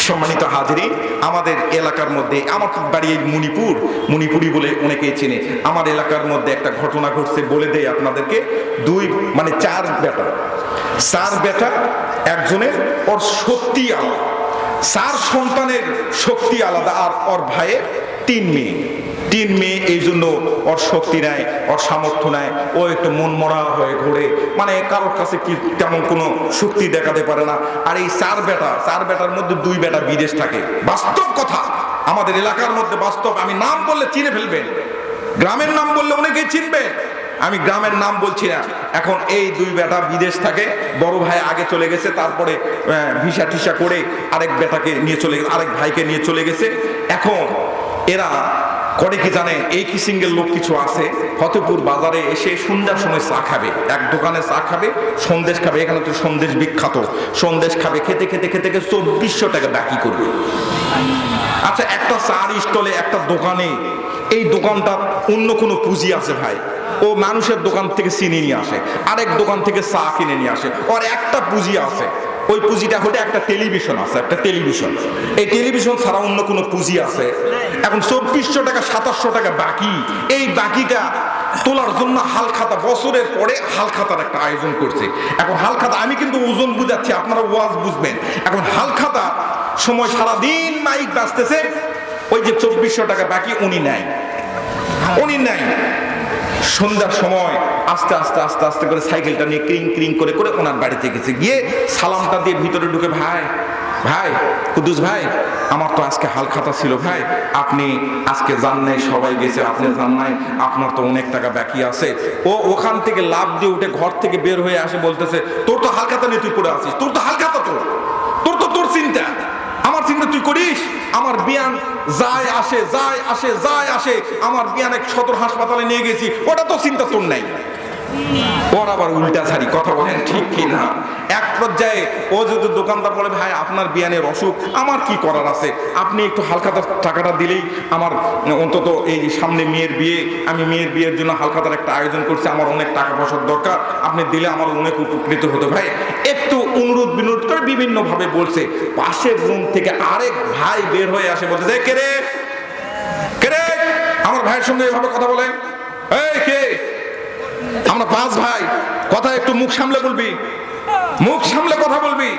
সম্মানিত হাজিরিন, আমাদের এলাকার মধ্যে, আমার বাড়ি এই মণিপুরি বলে অনেকেই চেনে, আমার এলাকার মধ্যে একটা ঘটনা ঘটছে, বলে দেয় আপনাদেরকে। চার বেটা, একজনের ওর শক্তি আলাদা, 4 সন্তানের শক্তি আলাদা, আর ওর ভাইয়ের 3 মেয়ে। এই জন্য ওর শক্তি নেয়, ওর সামর্থ্য নেয়, ও একটু মন মরা হয়ে ঘোরে, মানে কারোর কাছে কি তেমন কোনো শক্তি দেখাতে পারে না। আর এই 4 বেটার মধ্যে 2 বেটা বিদেশ থাকে। বাস্তব কথা, আমাদের এলাকার মধ্যে বাস্তব। আমি নাম বললে চিনে ফেলবেন, গ্রামের নাম বললে অনেকেই চিনবে, আমি গ্রামের নাম বলছি না। এখন এই 2 বেটা বিদেশ থাকে, বড় ভাই আগে চলে গেছে, তারপরে ভিসা টিসা করে আরেক বেটাকে নিয়ে চলে গেছে, আরেক ভাইকে নিয়ে চলে গেছে। এখন এরা করে কি জানেন, এই কিসিঙ্গের লোক কিছু আছে, ফতেপুর বাজারে এসে সন্ধ্যার সময় চা খাবে, এক দোকানে চা খাবে, সন্দেশ খাবে, এখানে তো সন্দেশ বিখ্যাত, সন্দেশ খাবে, খেতে 2400 টাকা বাকি করবে। আচ্ছা, একটা চার স্টলে, একটা দোকানে, এই দোকানটা অন্য কোনো পুঁজি আছে ভাই, ও মানুষের দোকান থেকে চিনি নিয়ে আসে, আরেক দোকান থেকে চা কিনে নিয়ে আসে, ওর একটা পুঁজি আছে, ওই পুঁজিটা হলে একটা টেলিভিশন আছে, এই টেলিভিশন ছাড়া অন্য কোনো পুঁজি আছে। এখন 2400 টাকা 2700 টাকা বাকি, এই বাকিটা তোলার জন্য হালখাতা, বছরের পরে হালখাতার একটা আয়োজন করছে। এখন হালখাতা, আমি কিন্তু ওজন বুঝাচ্ছি, আপনারা ওয়াজ বুঝবেন। এখন হালখাতা সময় সারাদিন মাইক বাজতেছে, ওই যে 2400 টাকা বাকি উনি নেয়। সন্ধ্যার সময় আস্তে আস্তে করে সাইকেলটা নিয়ে ক্রিং করে ওনার বাড়িতে গেছে, গিয়ে সালামটা দিয়ে ভিতরে ঢুকে, ভাই কুদ্দুস ভাই, আমার তো আজকে হালখাতা ছিল ভাই, আপনি আজকে যান নাই, সবাই গেছে, আপনি যান নাই, আপনার তো অনেক টাকা বাকি আছে। ও ওখান থেকে লাফ দিয়ে উঠে ঘর থেকে বের হয়ে আসে, বলতেছে, তোর তো হালখাতা নিয়ে তুই পড়ে আছিস, তোর তো হালখাতা, তোর চিন্তা, আমার চিন্তা তুই করিস। আমার বিয়ান যায় আসে, আমার বিয়ান এক সদর হাসপাতালে নিয়ে গেছি, ওটা তো চিন্তা তোর নাই। ওর আবার উল্টা ছাড়ি। কথা বলেন ঠিক কিনা? এক পর্যায়ে ও যদি দোকানদার বলে, ভাই আপনার বিয়ানের অসুখ, আমার কি করার আছে, আপনি একটু হালখাতার টাকাটা দিলেই আমার অন্তত এই সামনে মেয়ের বিয়ে, আমি মেয়ের বিয়ের জন্য হালখাতার একটা আয়োজন করছি, আমার অনেক টাকা পয়সার দরকার, আপনি দিলে আমার অনেক উপকৃত হতো ভাই, একটু অনুরোধ বিনোদ করে বিভিন্ন ভাবে বলছে। পাশের রুম থেকে আরেক ভাই বের হয়ে আসে, বলতেছে, কে রে আমার ভাইয়ের সঙ্গে এভাবে কথা বলে, এই কে? আমরা 5 ভাই, কথা একটু মুখ সামলে কথা বলবি।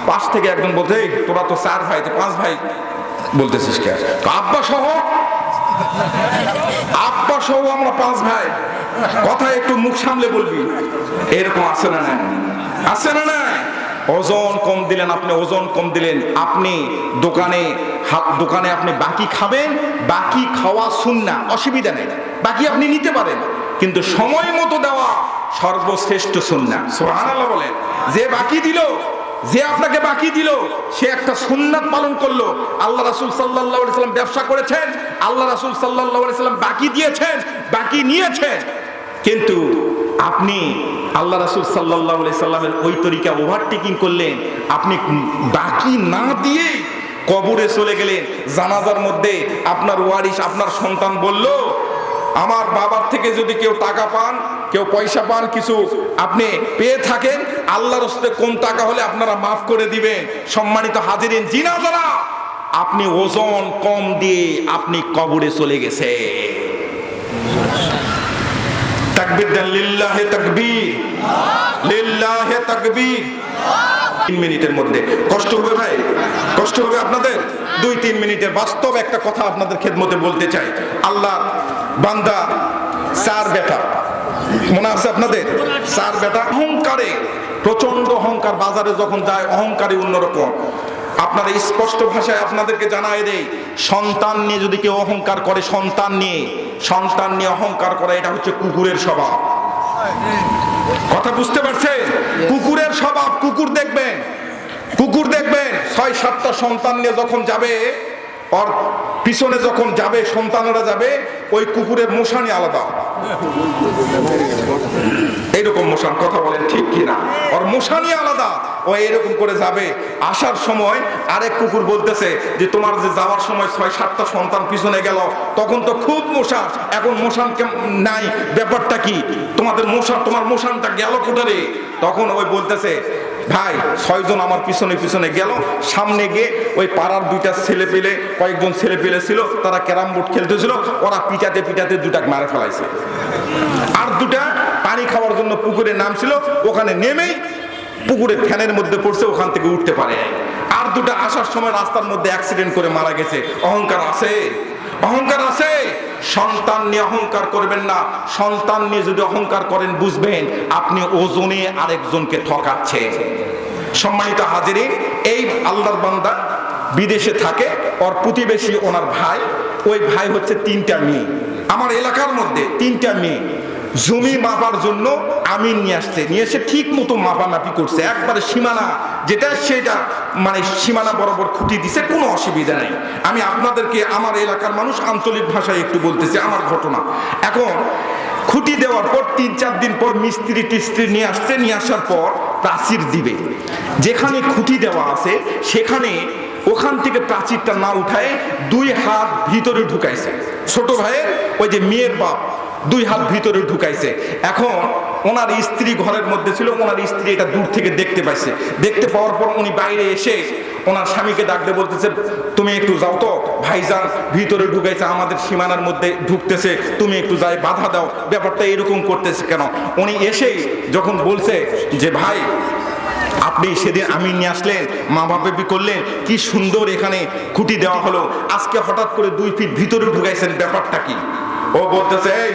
পাশ থেকে একজন বলতে, তোরা তো 4 ভাই, তো 5 ভাই বলতেছিস কে? আব্বা সহ আমরা 5 ভাই, কথা একটু মুখ সামলে বলবি। এরকম আছে না না? ওজন কম দিলেন আপনি দোকানে আপনি বাকি খাবেন, বাকি খাওয়া সুন্নাহ, অসুবিধা নেই, বাকি আপনি নিতে পারেন, কিন্তু সময় মতো দেওয়া সর্বশ্রেষ্ঠ সুন্নাহ। সুবহানাল্লাহ বলেন। যে আপনাকে বাকি দিল, সে একটা সুন্নাত পালন করলো। আল্লাহ রাসূল সাল্লাল্লাহু আলাইহি সাল্লাম ব্যবসা করেছেন, আল্লাহ রাসূল সাল্লাল্লাহু আলাইহি সাল্লাম বাকি দিয়েছেন, বাকি নিয়েছেন, কিন্তু আপনি আল্লাহ রাসূল সাল্লাল্লাহু আলাইহি সাল্লামের ওই তরিকা ওভারটেকিং করলেন, আপনি বাকি না দিয়ে কবরে চলে গেলেন। জানাজার মধ্যে আপনার ওয়ারিশ, আপনার সন্তান বলল, আমার বাবার থেকে যদি কেউ টাকা পান, কেউ পয়সা পান, কিছু আপনি পেয়ে থাকেন, আল্লাহর রাস্তায় কোন টাকা হলে আপনারা মাফ করে দিবেন। সম্মানিত হাজিরিন, জিনাজারা আপনি ওজন কম দিয়ে আপনি কবরে চলে গেছে। তাকবীর দেন, লিল্লাহি তাকবীর, লিল্লাহি তাকবীর। 3 মিনিটের মধ্যে কষ্ট হবে ভাই, কষ্ট হবে আপনাদের। 2-3 মিনিটের বাস্তব একটা কথা আপনাদের খেদমতে বলতে চাই। আল্লাহ বান্দা 4 বেটা, মনে আছে আপনাদের? 4 বেটা অহংকারে, প্রচন্ড অহংকার, বাজারে যখন যায় অহংকারী অন্যরকম। আপনারা স্পষ্ট ভাষায় আপনাদেরকে জানাই দেই, সন্তান নিয়ে যদি কেউ অহংকার করে, সন্তান নিয়ে অহংকার করা, এটা হচ্ছে কুকুরের স্বভাব। কথা বুঝতে পারছেন? কুকুরের স্বভাব। কুকুর দেখবেন 6-7টা সন্তান নিয়ে যখন যাবে, ওর পিছনে যখন যাবে, সন্তানরা যাবে, ওই কুকুরের মোশানি আলাদা, এইরকম মোশান। কথা বলেন ঠিক কিনা? ওর মোশানি আলাদা, ও এরকম করে যাবে। আসার সময় আরেক কুকুর বলতেছে যে তোমার যে যাওয়ার সময় 6-7টা সন্তান পিছনে গেল, তখন তো খুব মোশান, এখন মোশান নাই, ব্যাপারটা কি? তোমার মোশানটা গেল কোথায়? তখন ওই বলতেছে ভাই 6 জন আমার পিছনে গেল, সামনে গিয়ে ওই পাড়ার 2টা কয়েকজন ছেলে পেলে ছিল, তারা ক্যারাম বোর্ড খেলতেছিল, ওরা পিটাতে 2টাকে মারে ফেলাইছে। আর 2টা পানি খাওয়ার জন্য পুকুরে নামছিল, ওখানে নেমেই পুকুরের ফ্যানের মধ্যে পড়ছে, ওখান থেকে উঠতে পারে। আর 2টা আসার সময় রাস্তার মধ্যে অ্যাক্সিডেন্ট করে মারা গেছে। অহংকার আছে? সন্তান নিয়ে অহংকার করবেন না। সন্তান নিয়ে যদি অহংকার করেন, বুঝবেন আপনি ওজনে আরেকজনকে ঠকাচ্ছেন। সম্মানিত হাজিরিন, এই আল্লাহর বান্দা বিদেশে থাকে, ওর প্রতিবেশী ওনার ভাই, ওই ভাই হচ্ছে 3টা মেয়ে। আমার এলাকার মধ্যে 3টা মেয়ে জমি মাপার জন্য আমিন নিয়ে এসে ঠিক মতো মাপামাপি করছে, একবারে সীমানা যেটা সেটা, মানে সীমানা বরাবর খুঁটি দিছে, কোনো অসুবিধা নেই। আমি আপনাদেরকে আমার এলাকার মানুষ আঞ্চলিক ভাষায় একটু বলতেছি আমার ঘটনা। এখন খুঁটি দেওয়ার পর 3-4 দিন পর মিস্ত্রি নিয়ে আসার পর প্রাচীর দিবে। যেখানে খুঁটি দেওয়া আছে সেখানে, ওখান থেকে প্রাচীরটা না উঠায় 2 হাত ভিতরে ঢুকাইছে। ছোট ভাইয়ের ওই যে মেয়ের বাপ 2 হাত ভিতরে ঢুকাইছে। এখন ওনার স্ত্রী ঘরের মধ্যে ছিল, ওনার স্ত্রী এটা দূর থেকে দেখতে পাইছে। দেখতে পাওয়ার পর উনি বাইরে এসে ওনার স্বামীকে ডাকতে বলতেছে, তুমি একটু যাও তো, ভাইজান ভিতরে ঢুকাইছে, আমাদের সীমানার মধ্যে ঢুকতেছে, তুমি একটু যাই বাধা দাও, ব্যাপারটা এরকম করতেছে কেন? উনি এসেই যখন বলছে যে ভাই আপনি সেদিন আমিন নিয়ে আসলেন, মা বাপি করলেন, কি সুন্দর এখানে খুঁটি দেওয়া হলো, আজকে হঠাৎ করে 2 ফিট ভিতরে ঢুকাইছেন, ব্যাপারটা কি? ও বলতেছে এই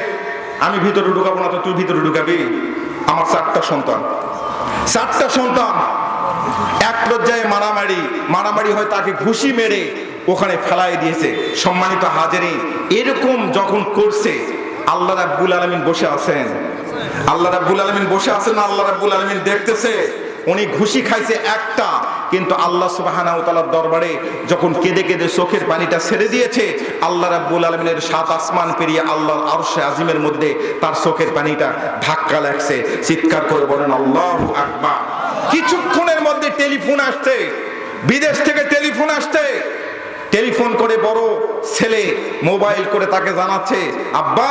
আমি ভিতরে ঢুকাবো না তো তুই ভিতরে ঢুকাবি? আমার 4টা সন্তান এক পর্যায়ে মারামারি হয়, তাকে ঘুষি মেরে ওখানে ফেলাই দিয়েছে। সম্মানিত হাজিরিন, এরকম যখন করছে, আল্লাহ রাব্বুল আলামিন বসে আছেন। আল্লাহ রাব্বুল আলামিন দেখতেছে। উনি ঘুষি খাইছে একটা, কিন্তু আল্লাহ সুবহানাহু ওয়া তাআলার দরবারে যখন কেঁদে চোখের পানিটা ছেড়ে দিয়েছে, আল্লাহ রাব্বুল আলামিনের 7 আসমান পেরিয়ে আল্লাহর আরশে আজিমের মধ্যে তার চোখের পানিটা ধাক্কা লাগছে। চিৎকার করে বলেন আল্লাহু আকবার। কিছুক্ষণের মধ্যে টেলিফোন আসছে, বিদেশ থেকে টেলিফোন করে বড় ছেলে মোবাইল করে তাকে জানাচ্ছে, আব্বা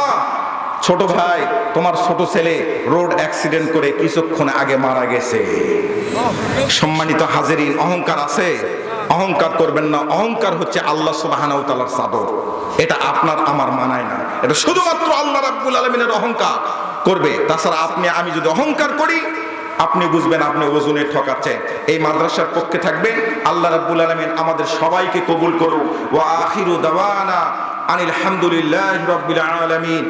ছোট ভাই তোমার ছোট ছেলে রোড অ্যাক্সিডেন্ট করে কিছুক্ষণ আগে মারা গেছে। সম্মানিত হাজিরিন, অহংকার আছে? অহংকার করবেন না। অহংকার হচ্ছে আল্লাহ সুবহানাহু ওয়া তাআলার চাদর, এটা আপনার আমার মানায় না। এটা শুধুমাত্র আল্লাহ রাব্বুল আলামিনের অহংকার করবে। তাছাড়া আমি যদি অহংকার করি, আপনি বুঝবেন আপনি ওজনে ঠকাচ্ছেন। এই মাদ্রাসার পক্ষে থাকবেন। আল্লাহ রাব্বুল আলামিন আমাদের সবাইকে কবুল করুক। ওয়া আখিরু দাওয়ানা আনিল হামদুলিল্লাহি রাব্বিল আলামিন।